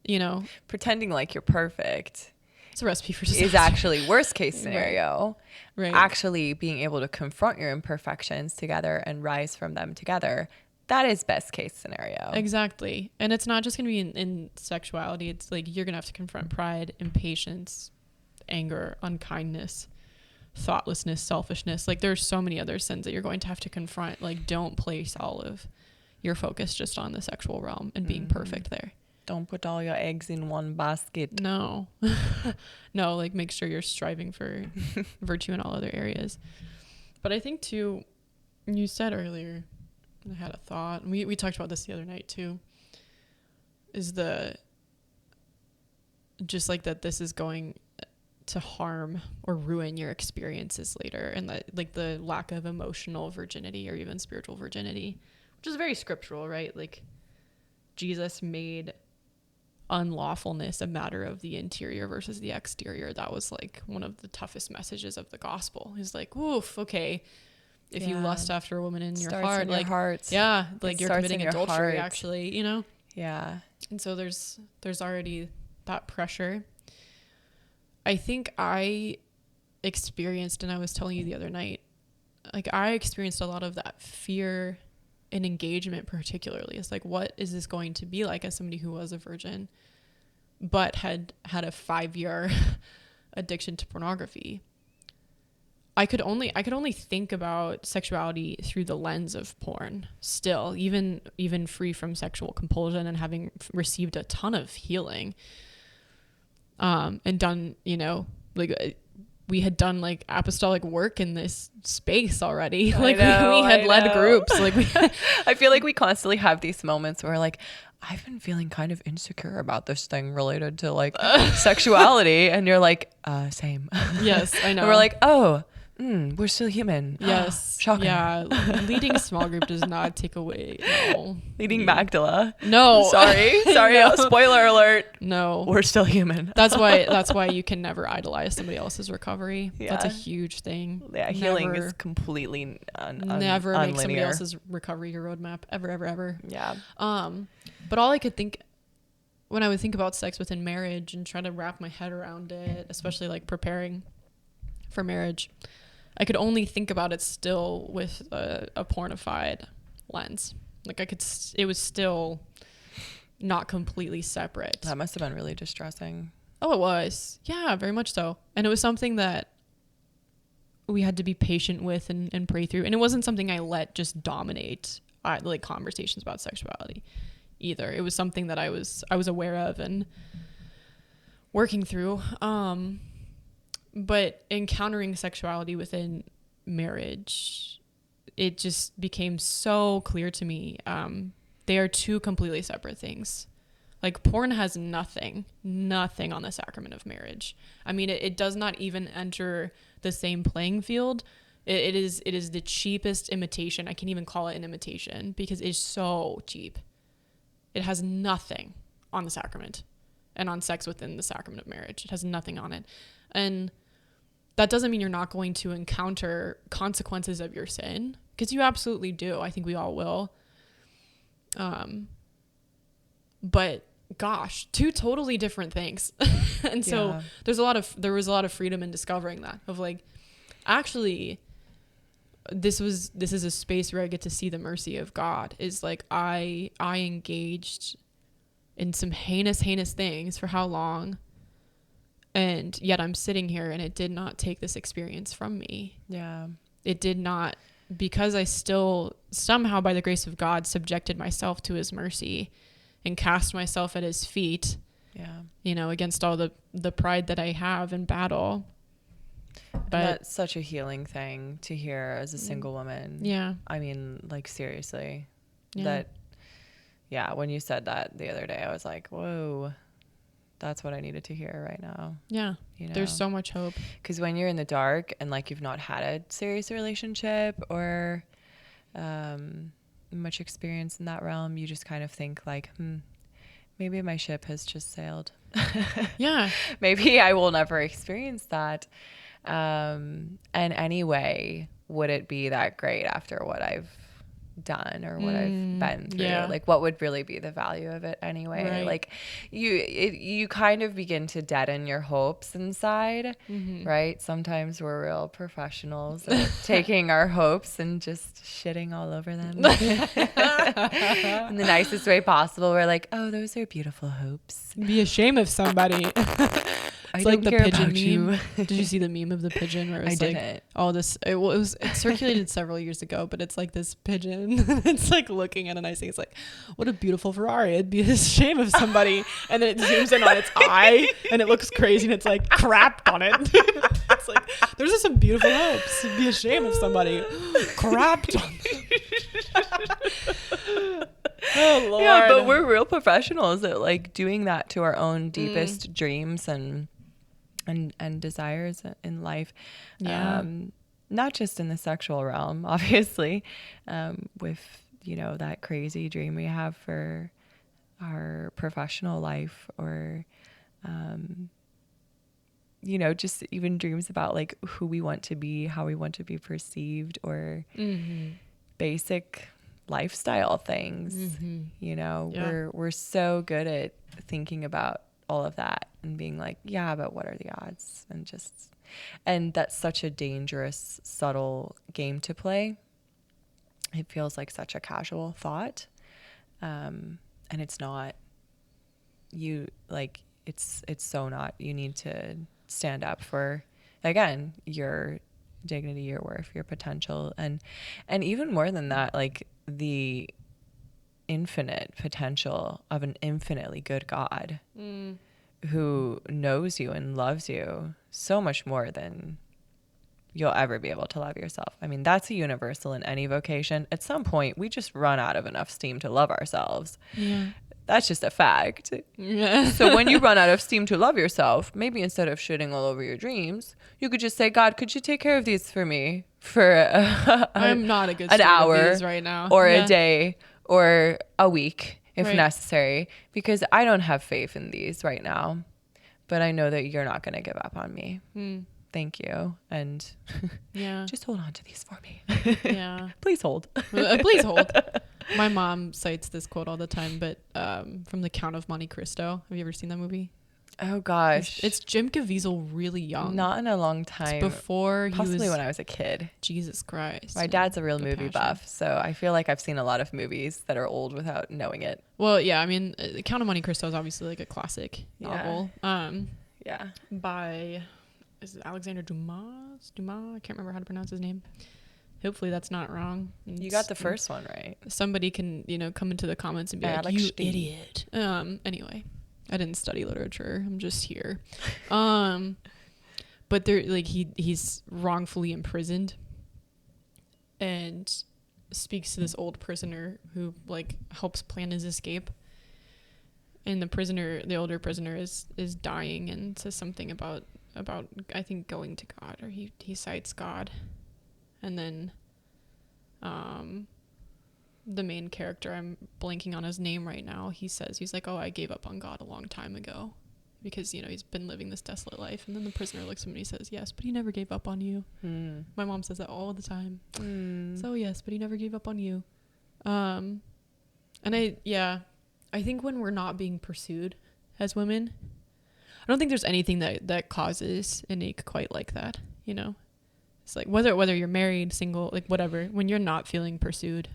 You know, pretending like you're perfect. It's a recipe for disaster. Is actually worst case scenario. Right. Actually being able to confront your imperfections together and rise from them together. That is best case scenario. Exactly. And it's not just going to be in sexuality. It's like you're going to have to confront pride, impatience, anger, unkindness, thoughtlessness, selfishness. Like there's so many other sins that you're going to have to confront. Like don't place all of your focus just on the sexual realm and being perfect there. Don't put all your eggs in one basket. No. No, like make sure you're striving for virtue in all other areas. But I think too, you said earlier, I had a thought, and we talked about this the other night too, is just like that this is going to harm or ruin your experiences later, and that like the lack of emotional virginity or even spiritual virginity, which is very scriptural, right? Like Jesus made unlawfulness a matter of the interior versus the exterior. That was like one of the toughest messages of the gospel. He's like, oof, okay, if you lust after a woman in your heart, like yeah, like you're committing adultery actually, you know? Yeah. And so there's already that pressure. I think I experienced, and I was telling you the other night, like I experienced a lot of that fear in engagement, particularly. It's like, what is this going to be like as somebody who was a virgin but had a 5-year addiction to pornography? I could only think about sexuality through the lens of porn still, even free from sexual compulsion and having received a ton of healing, and done, you know, like we had done like apostolic work in this space already. Like we had led groups. Like I feel like we constantly have these moments where like, I've been feeling kind of insecure about this thing related to like sexuality. And you're like, same. Yes, I know. And we're like, oh, we're still human. Yes. Shocking. Yeah. Leading a small group does not take away. No. Leading Magdala. No. Sorry. No. Spoiler alert. No. We're still human. That's why you can never idolize somebody else's recovery. Yeah. That's a huge thing. Yeah, healing is completely never make somebody unlinear. else's recovery your roadmap. Ever. Yeah. But all I could think when I would think about sex within marriage and try to wrap my head around it, especially like preparing for marriage, I could only think about it still with a pornified lens. Like it was still not completely separate. That must have been really distressing. Oh, it was. Yeah, very much so. And it was something that we had to be patient with and pray through. And it wasn't something I let just dominate like conversations about sexuality either. It was something that I was aware of and working through. But encountering sexuality within marriage, it just became so clear to me. They are two completely separate things. Like porn has nothing on the sacrament of marriage. I mean, it does not even enter the same playing field. It is the cheapest imitation. I can't even call it an imitation because it's so cheap. It has nothing on the sacrament and on sex within the sacrament of marriage. It has nothing on it. And that doesn't mean you're not going to encounter consequences of your sin, because you absolutely do. I think we all will. But gosh, two totally different things. And so there was a lot of freedom in discovering that, of like, actually, this is a space where I get to see the mercy of God. Is like, I engaged in some heinous things for how long? And yet I'm sitting here and it did not take this experience from me. Yeah. It did not, because I still somehow by the grace of God subjected myself to his mercy and cast myself at his feet. Yeah. You know, against all the pride that I have in battle. But that's such a healing thing to hear as a single woman. Yeah. I mean, like, seriously. Yeah. When you said that the other day, I was like, whoa. That's what I needed to hear right now. Yeah. You know? There's so much hope. Because when you're in the dark and like you've not had a serious relationship or much experience in that realm, you just kind of think like, maybe my ship has just sailed. Yeah. Maybe I will never experience that. And anyway, would it be that great after what I've done or what I've been through? Yeah. Like, what would really be the value of it anyway? Right. Like, you kind of begin to deaden your hopes inside, right? Sometimes we're real professionals at taking our hopes and just shitting all over them in the nicest way possible. We're like, oh, those are beautiful hopes. Be ashamed of somebody. It's like the pigeon meme. Did you see the meme of the pigeon where it was like, didn't. oh, it circulated several years ago, but it's like this pigeon. It's like looking at a nice thing. It's like, what a beautiful Ferrari. It'd be a shame of somebody. And then it zooms in on its eye and it looks crazy and it's like crapped on it. It's like, there's just some beautiful hopes. It'd be a shame of somebody. Crapped on it. Oh, Lord. Yeah, but we're real professionals at like doing that to our own deepest dreams and desires in life. Yeah. Not just in the sexual realm, obviously, with, you know, that crazy dream we have for our professional life or, you know, just even dreams about like who we want to be, how we want to be perceived, or basic lifestyle things. You know, we're so good at thinking about all of that and being like, yeah, but what are the odds? And that's such a dangerous, subtle game to play. It feels like such a casual thought. And it's not. It's so not. You need to stand up for, again, your dignity, your worth, your potential. And even more than that, like the infinite potential of an infinitely good God who knows you and loves you so much more than you'll ever be able to love yourself. I mean, that's a universal in any vocation. At some point, we just run out of enough steam to love ourselves. Yeah. That's just a fact. Yeah. So when you run out of steam to love yourself, maybe instead of shitting all over your dreams, you could just say, God, could you take care of these for me for I'm not a good an steward hour of these right now. or Yeah. a day or a week if Right. necessary, because I don't have faith in these right now, but I know that you're not going to give up on me. Thank you. And Yeah. just hold on to these for me. Yeah. Please hold. Please hold. My mom cites this quote all the time, but from The Count of Monte Cristo. Have you ever seen that movie? Oh gosh. It's Jim Caviezel really young. Not in a long time. It's before he Possibly was when I was a kid. Jesus Christ. My dad's a real The movie Passion. buff, so I feel like I've seen a lot of movies that are old without knowing it. Well, yeah, I mean, The Count of Monte Cristo is obviously like a classic Yeah. novel. Yeah. By is it Alexander Dumas? I can't remember how to pronounce his name. Hopefully that's not wrong. You got the first one right. Somebody can, come into the comments and be Alex like, "You Steen. idiot." Anyway, I didn't study literature. I'm just here. But there, like, he's wrongfully imprisoned, and speaks to this old prisoner who like helps plan his escape. And the older prisoner is dying and says something about I think going to God, or he cites God. And then the main character, I'm blanking on his name right now, he's like, "Oh, I gave up on God a long time ago," because he's been living this desolate life. And then the prisoner looks at him and he says, "Yes, but he never gave up on you." My mom says that all the time. So yes, but he never gave up on you. And I think when we're not being pursued as women, I don't think there's anything that causes an ache quite like that. It's like whether you're married, single, like whatever, when you're not feeling pursued,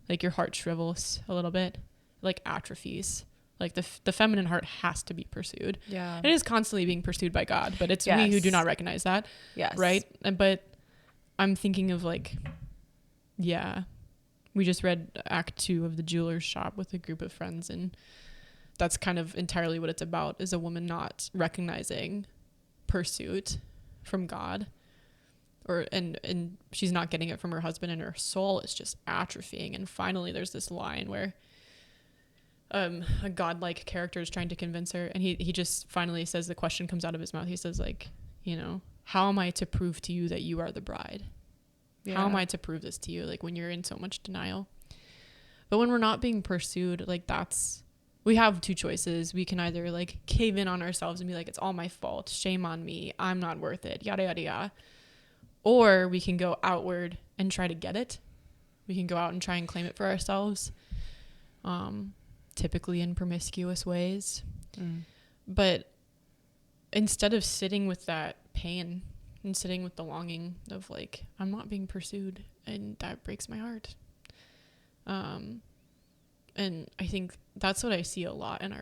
like your heart shrivels a little bit, like atrophies. Like the feminine heart has to be pursued. Yeah. It is constantly being pursued by God, but it's we who Yes. do not recognize that. Yes. Right? But I'm thinking of like, yeah, we just read Act 2 of The Jeweler's Shop with a group of friends, and that's kind of entirely what it's about, is a woman not recognizing pursuit from God, and she's not getting it from her husband, and her soul is just atrophying. And finally there's this line where a godlike character is trying to convince her, and he just finally says, the question comes out of his mouth, he says, like, how am I to prove to you that you are the bride? How am I to prove this to you, like, when you're in so much denial? But when we're not being pursued, like, we have two choices. We can either like cave in on ourselves and be like, it's all my fault, shame on me, I'm not worth it, yada yada yada. Or we can go outward and try to get it. We can go out and try and claim it for ourselves, typically in promiscuous ways. But instead of sitting with that pain and sitting with the longing of like, I'm not being pursued, and that breaks my heart. And I think that's what I see a lot in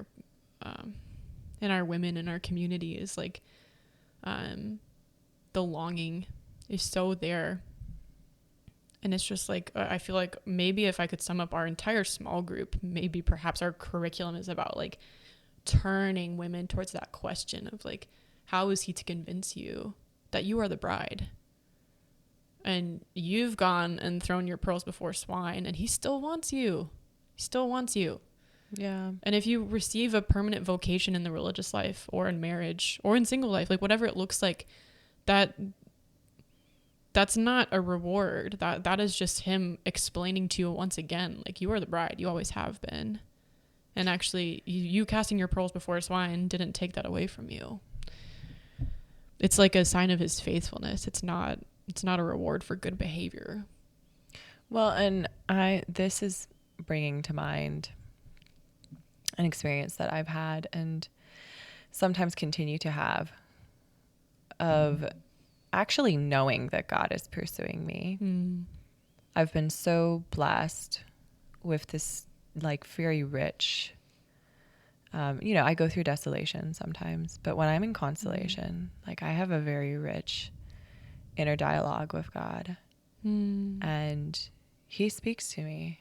our women, in our community, is like, the longing is so there. And it's just like, I feel like maybe if I could sum up our entire small group, maybe perhaps our curriculum is about like turning women towards that question of like, how is he to convince you that you are the bride? And you've gone and thrown your pearls before swine, and he still wants you. He still wants you. Yeah. And if you receive a permanent vocation in the religious life, or in marriage, or in single life, like whatever it looks like, that's not a reward. That is just him explaining to you once again, like, you are the bride, you always have been. And actually, you casting your pearls before swine didn't take that away from you. It's like a sign of his faithfulness. It's not a reward for good behavior. Well, and this is bringing to mind an experience that I've had and sometimes continue to have, of actually knowing that God is pursuing me. I've been so blessed with this like very rich, I go through desolation sometimes, but when I'm in consolation, like I have a very rich inner dialogue with God, and he speaks to me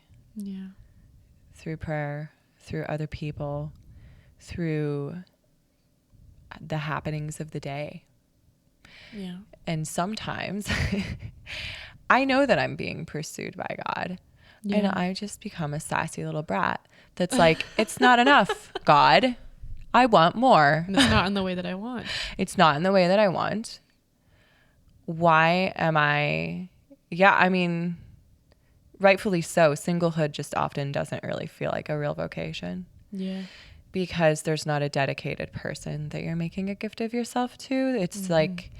through prayer, through other people, through the happenings of the day. And sometimes I know that I'm being pursued by God. And I just become a sassy little brat that's like, it's not enough, God. I want more. And it's not in the way that I want. It's not in the way that I want. Why am I... Yeah, I mean, rightfully so. Singlehood just often doesn't really feel like a real vocation. Yeah. Because there's not a dedicated person that you're making a gift of yourself to. It's like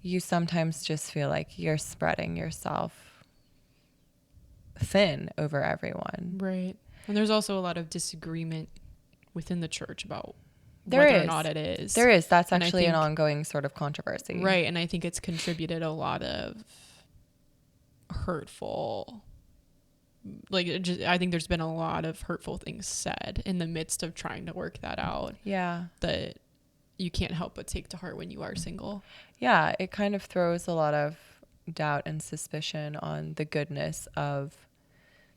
you sometimes just feel like you're spreading yourself thin over everyone. Right. And there's also a lot of disagreement within the church about There whether is. or not it is. There is. That's And actually an ongoing sort of controversy. Right. And I think it's contributed a lot of hurtful, like, I think there's been a lot of hurtful things said in the midst of trying to work that out. Yeah. That you can't help but take to heart when you are single. Yeah. It kind of throws a lot of doubt and suspicion on the goodness of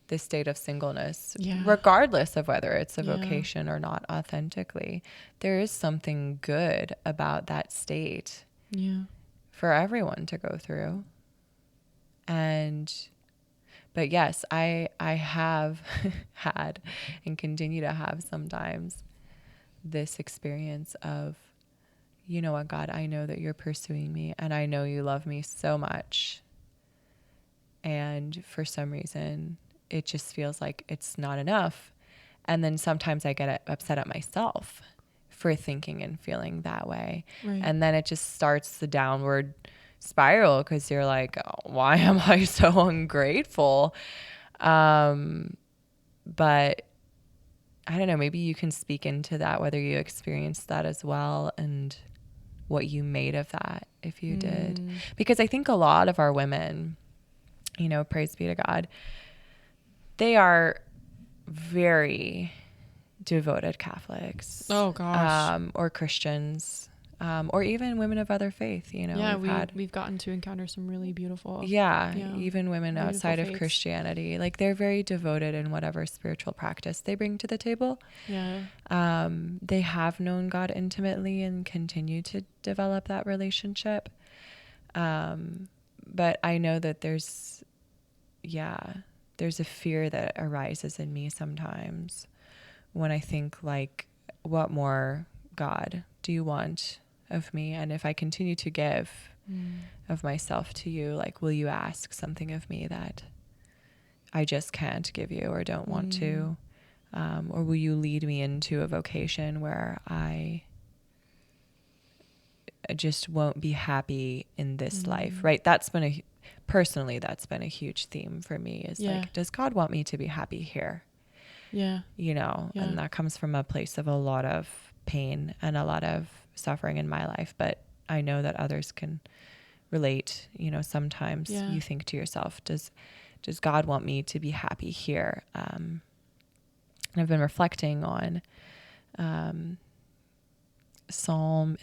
the state of singleness, regardless of whether it's a vocation or not authentically. There is something good about that state for everyone to go through. But yes, I have had and continue to have sometimes this experience of, you know what, God, I know that you're pursuing me and I know you love me so much. And for some reason, it just feels like it's not enough. And then sometimes I get upset at myself for thinking and feeling that way. Right. And then it just starts the downward spiral because you're like, oh, why am I so ungrateful? But I don't know, maybe you can speak into that, whether you experienced that as well and what you made of that, if you did. Because I think a lot of our women, you know, praise be to God, they are very devoted Catholics. Oh gosh. Or Christians. Or even women of other faith, you know. Yeah, we've gotten to encounter some really beautiful. Even women outside of Christianity, like they're very devoted in whatever spiritual practice they bring to the table. Yeah. They have known God intimately and continue to develop that relationship. But I know that there's a fear that arises in me sometimes when I think like, what more, God, do you want of me? And if I continue to give of myself to you, like, will you ask something of me that I just can't give you or don't want to? Or will you lead me into a vocation where I just won't be happy in this life, right? That's been a huge theme for me is like, does God want me to be happy here? Yeah. You know, and that comes from a place of a lot of pain and a lot of suffering in my life, but I know that others can relate. You know, sometimes you think to yourself, does God want me to be happy here? And I've been reflecting on Psalm,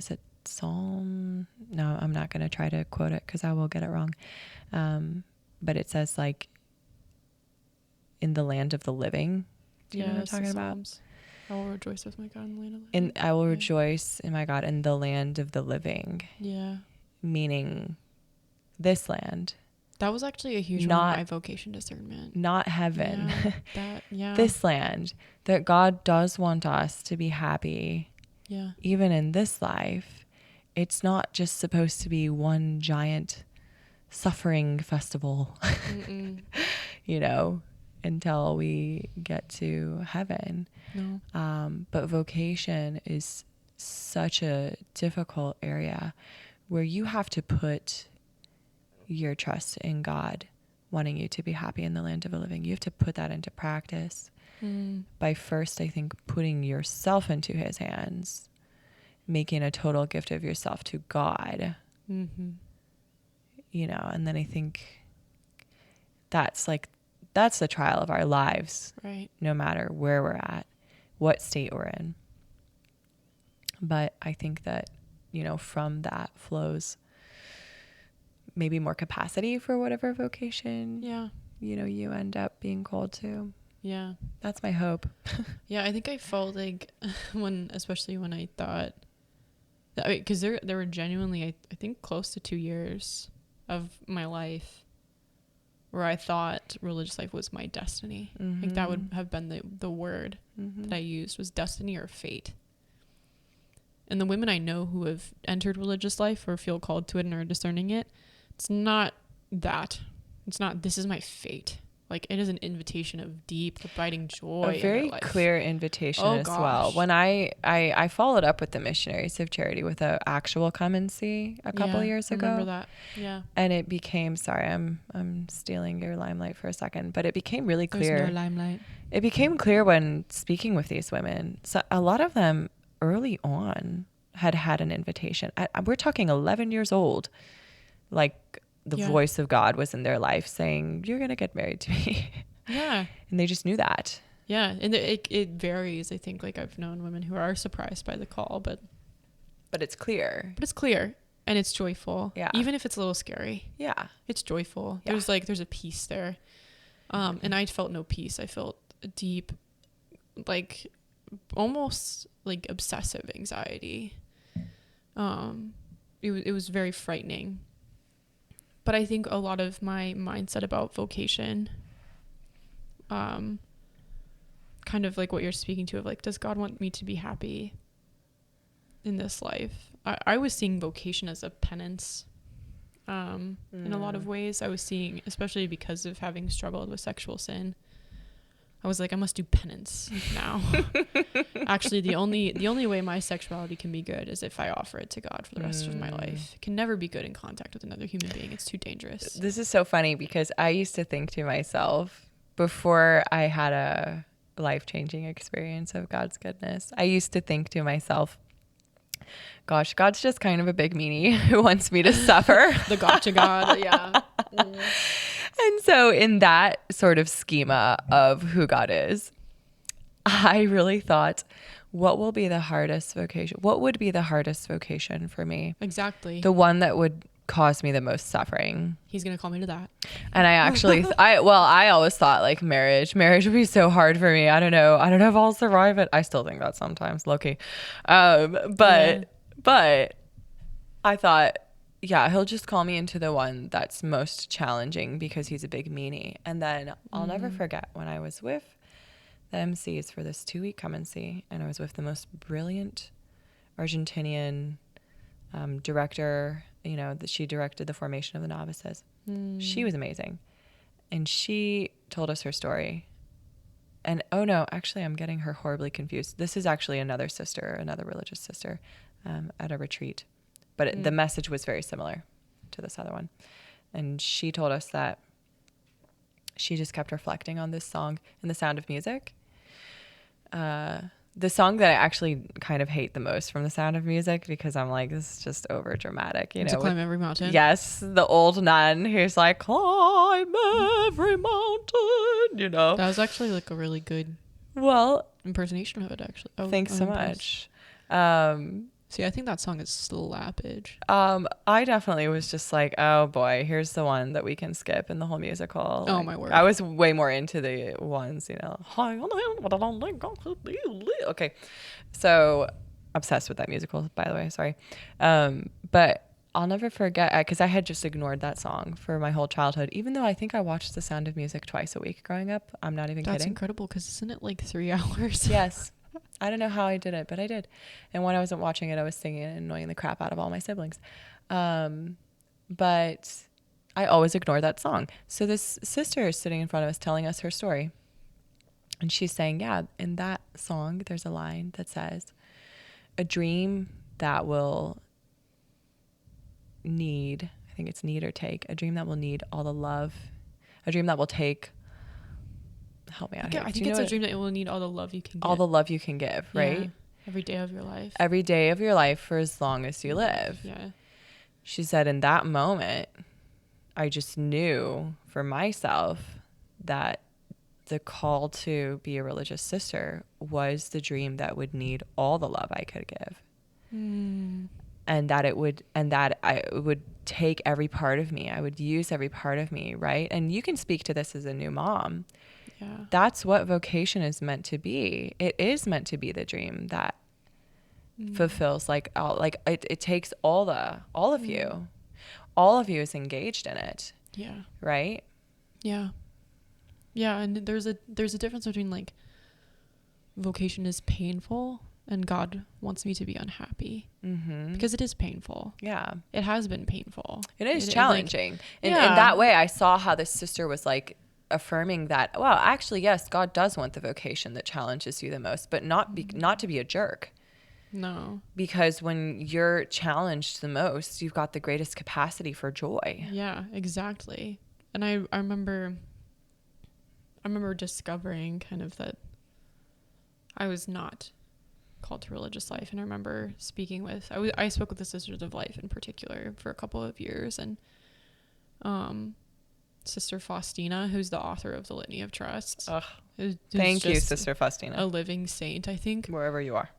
no, I'm not going to try to quote it because I will get it wrong. But it says like, in the land of the living. Do you know what I'm talking about? I will rejoice with my God in the land of the living. And I will rejoice in my God in the land of the living. Yeah. Meaning this land. That was actually a huge one of my vocation discernment. Not heaven. This land. That God does want us to be happy. Yeah. Even in this life. It's not just supposed to be one giant suffering festival. You know, until we get to heaven. No. But vocation is such a difficult area where you have to put your trust in God wanting you to be happy in the land of the living. You have to put that into practice by first, I think, putting yourself into his hands, making a total gift of yourself to God. You know, and then I think that's the trial of our lives, right? No matter where we're at, what state we're in. But I think that, you know, from that flows maybe more capacity for whatever vocation, you know, you end up being called to. Yeah. That's my hope. Yeah. I think I felt like especially when I thought that, because there were genuinely, I think close to 2 years of my life where I thought religious life was my destiny. Like that would have been the word that I used, was destiny or fate. And the women I know who have entered religious life or feel called to it and are discerning it, it's not that. It's not, this is my fate. Like, it is an invitation of deep, abiding joy. A very in life. clear invitation as well. When I followed up with the Missionaries of Charity with an actual come and see a couple years ago. I remember that. Yeah. And it became, sorry, I'm stealing your limelight for a second, but it became really clear. There's no limelight. It became clear when speaking with these women. So a lot of them early on had an invitation. We're talking 11 years old. Like, the voice of God was in their life saying, you're going to get married to me. Yeah. And they just knew that. Yeah. And it varies. I think, like, I've known women who are surprised by the call, but it's clear. But it's clear and it's joyful. Yeah. Even if it's a little scary. Yeah. It's joyful. Yeah. There's a peace there. And I felt no peace. I felt a deep, like, almost like obsessive anxiety. It was very frightening. But I think a lot of my mindset about vocation, kind of like what you're speaking to, of like, does God want me to be happy in this life? I was seeing vocation as a penance, in a lot of ways. I was seeing, especially because of having struggled with sexual sin, I was like, I must do penance now. Actually, the only way my sexuality can be good is if I offer it to God for the rest of my life. It can never be good in contact with another human being. It's too dangerous. This is so funny because I used to think to myself, before I had a life-changing experience of God's goodness, I used to think to myself, gosh, God's just kind of a big meanie who wants me to suffer. The gotcha God, yeah. And so in that sort of schema of who God is, I really thought, what will be the hardest vocation? What would be the hardest vocation for me? Exactly. The one that would cause me the most suffering. He's going to call me to that. And I actually, I always thought like marriage would be so hard for me. I don't know if I'll survive it. I still think that sometimes, low-key. But I thought, yeah, he'll just call me into the one that's most challenging because he's a big meanie. And then I'll never forget when I was with the MCs for this 2-week come and see, and I was with the most brilliant Argentinian director. You know, that she directed the formation of the novices. She was amazing. And she told us her story. And oh no, actually I'm getting her horribly confused. This is actually another religious sister at a retreat. But the message was very similar to this other one. And she told us that she just kept reflecting on this song and The Sound of Music. The song that I actually kind of hate the most from The Sound of Music, because I'm like, this is just over dramatic, you know. To climb every mountain. Yes, the old nun who's like, climb every mountain, you know. That was actually like a really good impersonation of it, actually. Thanks so much. See, I think that song is slappage. I definitely was just like, oh boy, here's the one that we can skip in the whole musical. Oh like, my word. I was way more into the ones, you know. Okay. So obsessed with that musical, by the way, sorry. But I'll never forget, because I had just ignored that song for my whole childhood, even though I think I watched The Sound of Music twice a week growing up. I'm not even kidding. That's incredible, because isn't it like 3 hours? Yes. I don't know how I did it, but I did. And when I wasn't watching it, I was singing and annoying the crap out of all my siblings. But I always ignore that song. So this sister is sitting in front of us telling us her story. And she's saying, yeah, in that song, there's a line that says, a dream that will need, I think it's need or take, a dream that will need all the love, a dream that will take, help me out here. I think it's a dream that it will need all the love you can give. All the love you can give, right? Yeah. Every day of your life. Every day of your life for as long as you live. Yeah. She said, in that moment, I just knew for myself that the call to be a religious sister was the dream that would need all the love I could give. And that it would take every part of me. I would use every part of me, right? And you can speak to this as a new mom. Yeah. That's what vocation is meant to be. It is meant to be the dream that fulfills, it takes all of you. All of you is engaged in it. Yeah. Right? Yeah. Yeah. And there's a difference between like vocation is painful and God wants me to be unhappy, because it is painful. Yeah. It has been painful. It is Like, challenging. In yeah. that way, I saw how this sister was like affirming that, well, actually, yes, God does want the vocation that challenges you the most, but not to be a jerk. No. Because when you're challenged the most, you've got the greatest capacity for joy. Yeah, exactly. And I remember discovering kind of that I was not called to religious life. And I remember speaking with, I spoke with the Sisters of Life in particular for a couple of years, and Sister Faustina, who's the author of the Litany of Trust. Thank you, Sister Faustina. A living saint, I think. Wherever you are.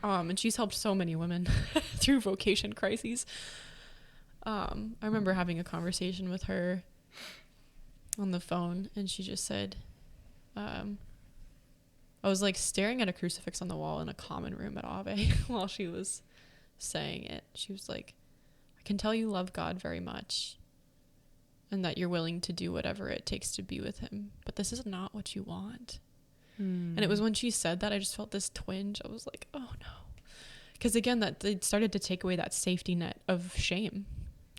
And she's helped so many women through vocation crises. I remember having a conversation with her on the phone, and she just said, I was like staring at a crucifix on the wall in a common room at Ave while she was saying it. She was like, I can tell you love God very much and that you're willing to do whatever it takes to be with him, but this is not what you want. And it was when she said that, I just felt this twinge. I was like, oh no. Because again, that it started to take away that safety net of shame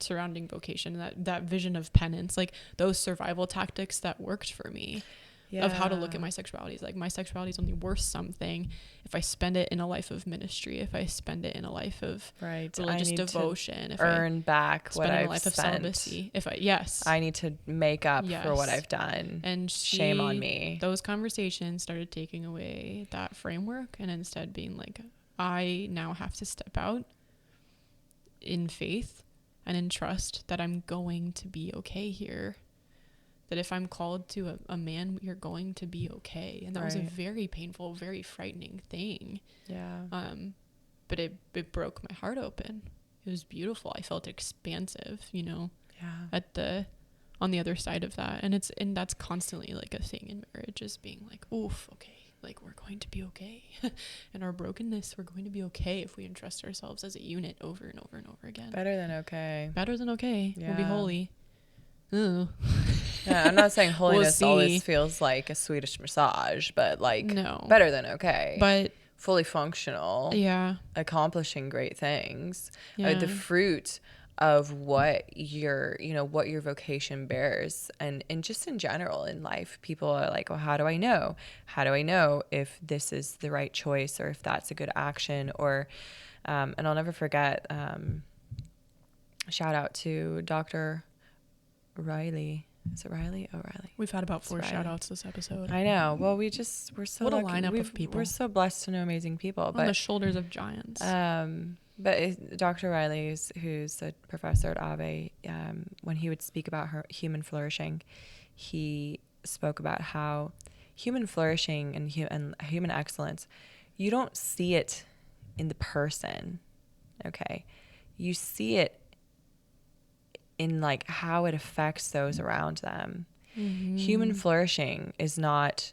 surrounding vocation, that vision of penance, like those survival tactics that worked for me. Yeah. Of how to look at my sexuality. Like, my sexuality is only worth something if I spend it in a life of ministry, if I spend it in a life of religious devotion, if I earn back what I've life spent. Of celibacy, I need to make up for what I've done. And shame on me. Those conversations started taking away that framework, and instead being like, I now have to step out in faith and in trust that I'm going to be okay here. That if I'm called to a man, you're going to be okay. And that was a very painful, very frightening thing. Yeah. But it broke my heart open. It was beautiful. I felt expansive, Yeah. On the other side of that. And that's constantly like a thing in marriage, is being like, oof, okay, like we're going to be okay. In our brokenness, we're going to be okay if we entrust ourselves as a unit over and over and over again. Better than okay. Yeah. We'll be holy. Ooh. Yeah, I'm not saying holiness always feels like a Swedish massage, but like better than okay. But fully functional. Yeah. Accomplishing great things. Yeah. The fruit of what your vocation bears, and just in general in life, people are like, well, how do I know if this is the right choice, or if that's a good action, or and I'll never forget, shout out to Dr. Riley. Is it Riley? Oh, Riley. We've had about 4 shout outs this episode. I know. Well, we're so what lucky. A lineup of people. We're so blessed to know amazing people. On the shoulders of giants. But Dr. Riley, who's a professor at Ave, when he would speak about human flourishing, he spoke about how human flourishing and human excellence, you don't see it in the person, okay? You see it in like how it affects those around them. Mm-hmm. Human flourishing is not,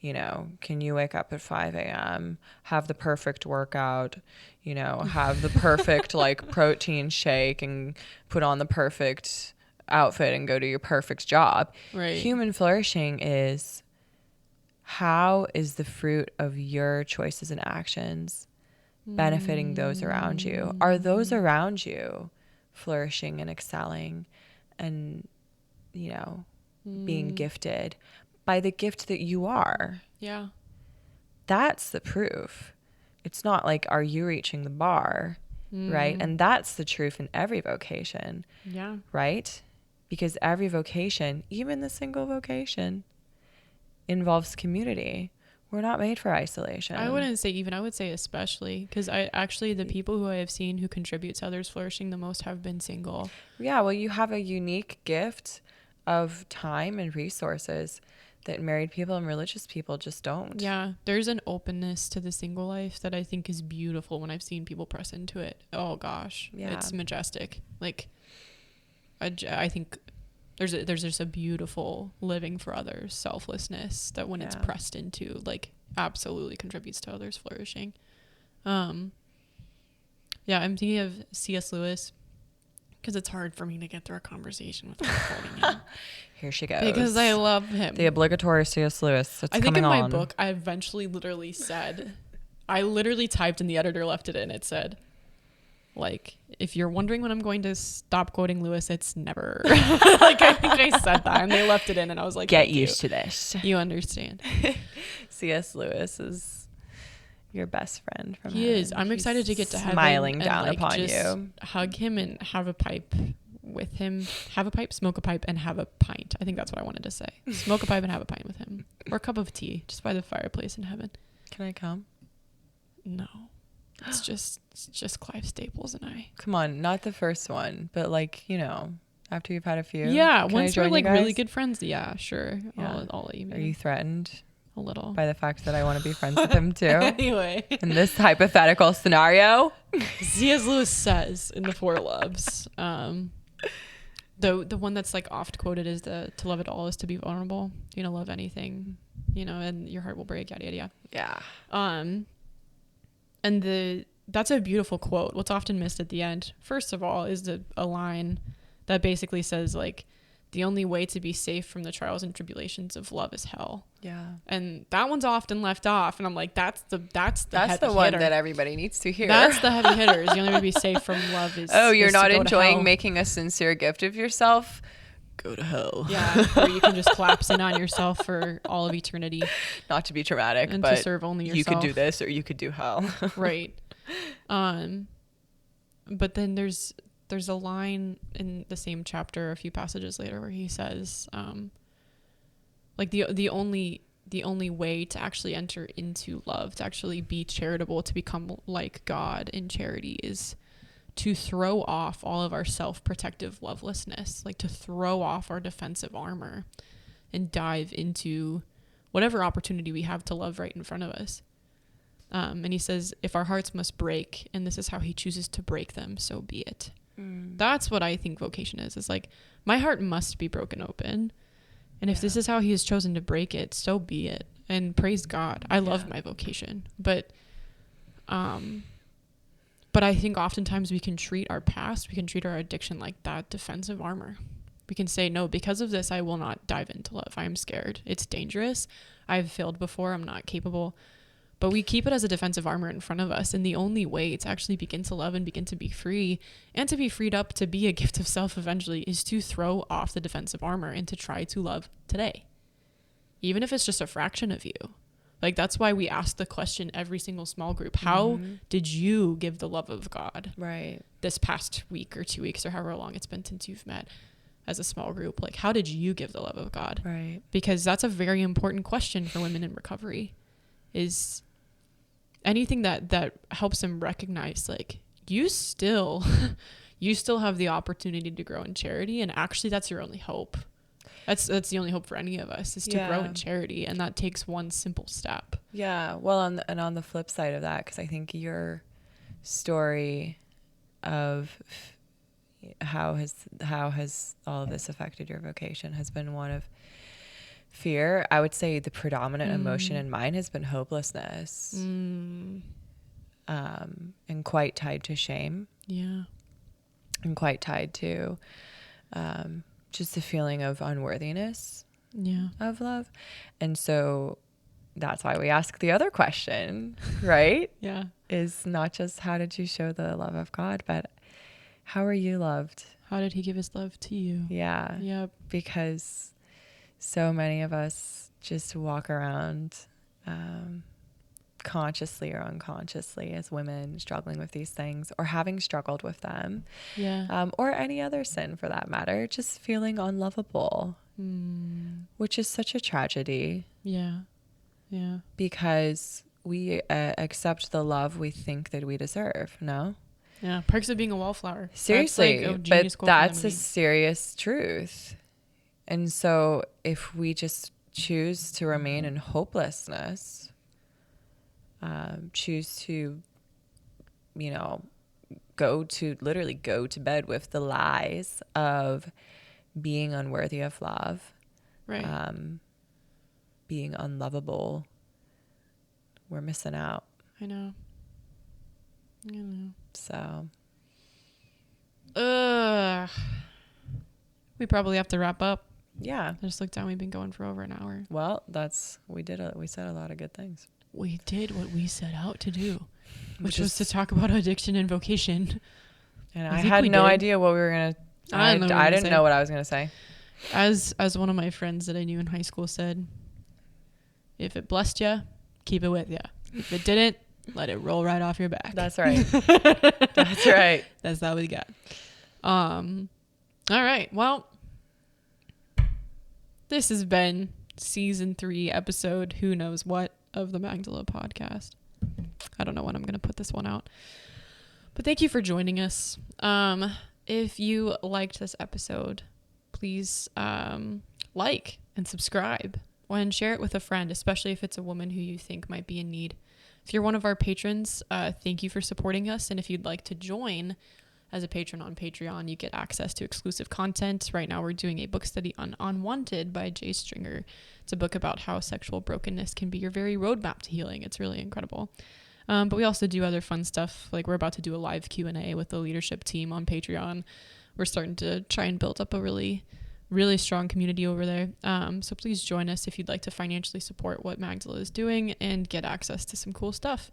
can you wake up at 5 a.m., have the perfect workout, have the perfect like protein shake and put on the perfect outfit and go do your perfect job. Right. Human flourishing is, how is the fruit of your choices and actions benefiting those around you? Are those around you flourishing and excelling and, being gifted by the gift that you are? Yeah. That's the proof. It's not like, are you reaching the bar? Right? And that's the truth in every vocation. Yeah. Right? Because every vocation, even the single vocation, involves community. We're not made for isolation. I wouldn't say even, I would say especially, because the people who I have seen who contribute to others flourishing the most have been single. Yeah, well, you have a unique gift of time and resources that married people and religious people just don't. Yeah, there's an openness to the single life that I think is beautiful when I've seen people press into it. Oh gosh, yeah. It's majestic. Like, I think there's just a beautiful living for others, selflessness that when it's pressed into, like, absolutely contributes to others flourishing. I'm thinking of C.S. Lewis Because it's hard for me to get through a conversation without quoting him. Here she goes. Because I love him. The obligatory C.S. Lewis. I think in my book, I eventually literally said, I literally typed and the editor left it in. It said, like, if you're wondering when I'm going to stop quoting Lewis, it's never. Like, I think I said that and they left it in and I was like, get used to this. You understand. C.S. Lewis is your best friend from He heaven. is. I'm excited to get to heaven. Smiling and, down like, upon just you. hug him and have a pipe with him. Have a pipe, smoke a pipe, and have a pint. I think that's what I wanted to say. Smoke a pipe and have a pint with him. Or a cup of tea just by the fireplace in heaven. Can I come? No. It's just Clive Staples and I. Come on, not the first one, but like, you know, after you've had a few. Yeah, Can once I we're join like you guys? really good friends. Yeah, sure. Yeah. I'll let you meet Are you him. threatened A little. by the fact that I want to be friends with him too? Anyway. In this hypothetical scenario? C.S. Lewis says in The Four Loves, the one that's like oft quoted is to love at all is to be vulnerable. You know, love anything, you know, and your heart will break, yada, yada, yada. Yeah. And that's a beautiful quote. What's often missed at the end, first of all, is a line that basically says, like, the only way to be safe from the trials and tribulations of love is hell. Yeah. And that one's often left off. And I'm like, that's the one hitter. that everybody needs to hear. That's the heavy hitters. The only way to be safe from love is. Oh, you're is not to go to enjoying hell. making a sincere gift of yourself? Go to hell. Yeah, or you can just collapse in on yourself for all of eternity. Not to be traumatic, and but to serve only yourself. you could do this or you could do hell. Right. But then there's a line in the same chapter a few passages later where he says, like the only way to actually enter into love, to actually be charitable, to become like God in charity, is to throw off all of our self-protective lovelessness, like to throw off our defensive armor and dive into whatever opportunity we have to love right in front of us. And he says, if our hearts must break, and this is how he chooses to break them, so be it. That's what I think vocation is like, my heart must be broken open. And if this is how he has chosen to break it, so be it. And praise God. I love my vocation. But I think oftentimes we can treat our past, we can treat our addiction like that defensive armor. We can say, no, because of this, I will not dive into love. I am scared. It's dangerous. I've failed before. I'm not capable. But we keep it as a defensive armor in front of us. And the only way to actually begin to love and begin to be free and to be freed up to be a gift of self eventually is to throw off the defensive armor and to try to love today. Even if it's just a fraction of you. Like, that's why we ask the question every single small group. How did you give the love of God? Right. This past week or 2 weeks or however long it's been since you've met as a small group. Like, how did you give the love of God? Right. Because that's a very important question for women in recovery, is anything that helps them recognize, like, you still have the opportunity to grow in charity. And actually that's your only hope. That's the only hope for any of us, is to grow in charity. And that takes one simple step. Yeah. Well, on the flip side of that, because I think your story of how has all of this affected your vocation has been one of fear. I would say the predominant emotion in mine has been hopelessness, and quite tied to shame. Yeah. And quite tied to just the feeling of unworthiness of love. And so that's why we ask the other question, right? Yeah. Is not just how did you show the love of God, but how are you loved? How did he give his love to you? Yeah. Yep. Because so many of us just walk around consciously or unconsciously as women struggling with these things, or having struggled with them, or any other sin for that matter, just feeling unlovable, which is such a tragedy. Yeah. Because we accept the love we think that we deserve. No. Yeah. Perks of being a wallflower. Seriously, that's but that's a serious truth. And so if we just choose to remain in hopelessness, choose to, go to bed with the lies of being unworthy of love, right. Being unlovable, we're missing out. I know. So We probably have to wrap up. Yeah. I just looked down. We've been going for over an hour. Well, we said a lot of good things. We did what we set out to do, which was to talk about addiction and vocation. And I had no idea what we were going to. I didn't know what I was going to say. As one of my friends that I knew in high school said, if it blessed you, keep it with you. If it didn't, let it roll right off your back. That's right. That's right. That's all we got. All right. Well, this has been season 3, episode who knows what of the Magdala podcast. I don't know when I'm going to put this one out. But thank you for joining us. If you liked this episode, please like and subscribe and share it with a friend, especially if it's a woman who you think might be in need. If you're one of our patrons, thank you for supporting us. And if you'd like to join as a patron on Patreon, you get access to exclusive content. Right now we're doing a book study on Unwanted by Jay Stringer. It's a book about how sexual brokenness can be your very roadmap to healing. It's really incredible. But we also do other fun stuff. Like we're about to do a live Q&A with the leadership team on Patreon. We're starting to try and build up a really, really strong community over there. So please join us if you'd like to financially support what Magdala is doing and get access to some cool stuff.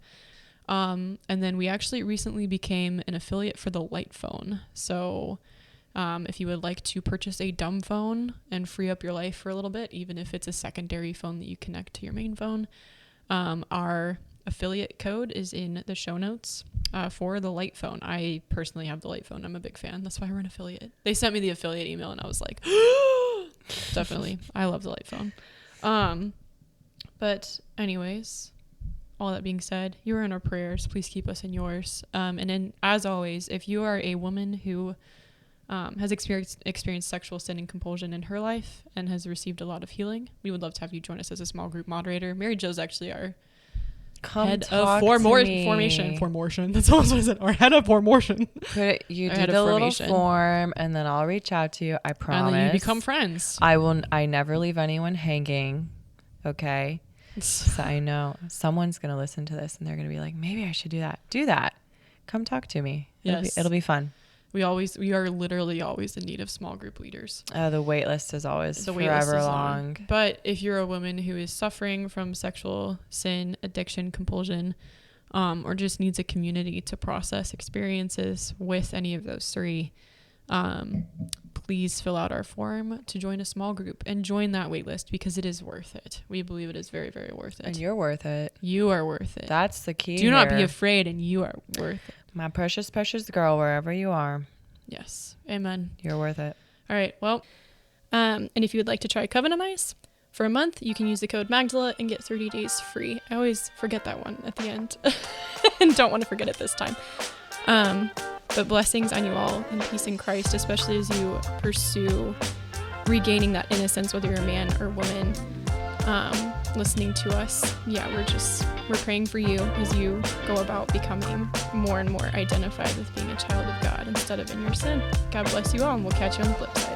And then we actually recently became an affiliate for the Light Phone. So if you would like to purchase a dumb phone and free up your life for a little bit, even if it's a secondary phone that you connect to your main phone, our affiliate code is in the show notes for the Light Phone. I personally have the Light Phone. I'm a big fan. That's why we're an affiliate. They sent me the affiliate email and I was like, definitely. I love the Light Phone. But anyways, all that being said, you are in our prayers. Please keep us in yours. And then, as always, if you are a woman who has experienced sexual sin and compulsion in her life and has received a lot of healing, we would love to have you join us as a small group moderator. Mary Jo's actually our head of formation. That's almost what I said. Our head of formation. You do the little form, and then I'll reach out to you. I promise. And then you become friends. I never leave anyone hanging. Okay. So I know someone's going to listen to this and they're going to be like, maybe I should do that. Do that. Come talk to me. Yes. It'll be fun. We are literally always in need of small group leaders. The wait list is always forever long. But if you're a woman who is suffering from sexual sin, addiction, compulsion, or just needs a community to process experiences with any of those 3, please fill out our form to join a small group and join that wait list because it is worth it. We believe it is very, very worth it. And you're worth it. You are worth it. That's the key. Do not be afraid, and you are worth it. My precious, precious girl, wherever you are. Yes. Amen. You're worth it. All right. Well, and if you would like to try Covenamize for a month, you can use the code Magdala and get 30 days free. I always forget that one at the end and don't want to forget it this time. But blessings on you all and peace in Christ, especially as you pursue regaining that innocence, whether you're a man or woman, listening to us. Yeah, we're praying for you as you go about becoming more and more identified with being a child of God instead of in your sin. God bless you all, and we'll catch you on the flip side.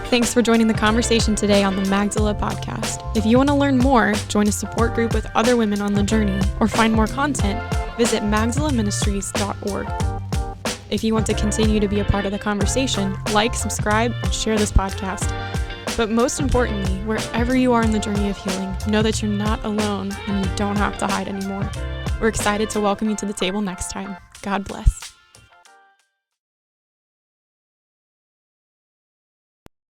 Thanks for joining the conversation today on the Magdala podcast. If you want to learn more, join a support group with other women on the journey, or find more content, visit magdalaministries.org. If you want to continue to be a part of the conversation, like, subscribe, and share this podcast. But most importantly, wherever you are in the journey of healing, know that you're not alone and you don't have to hide anymore. We're excited to welcome you to the table next time. God bless.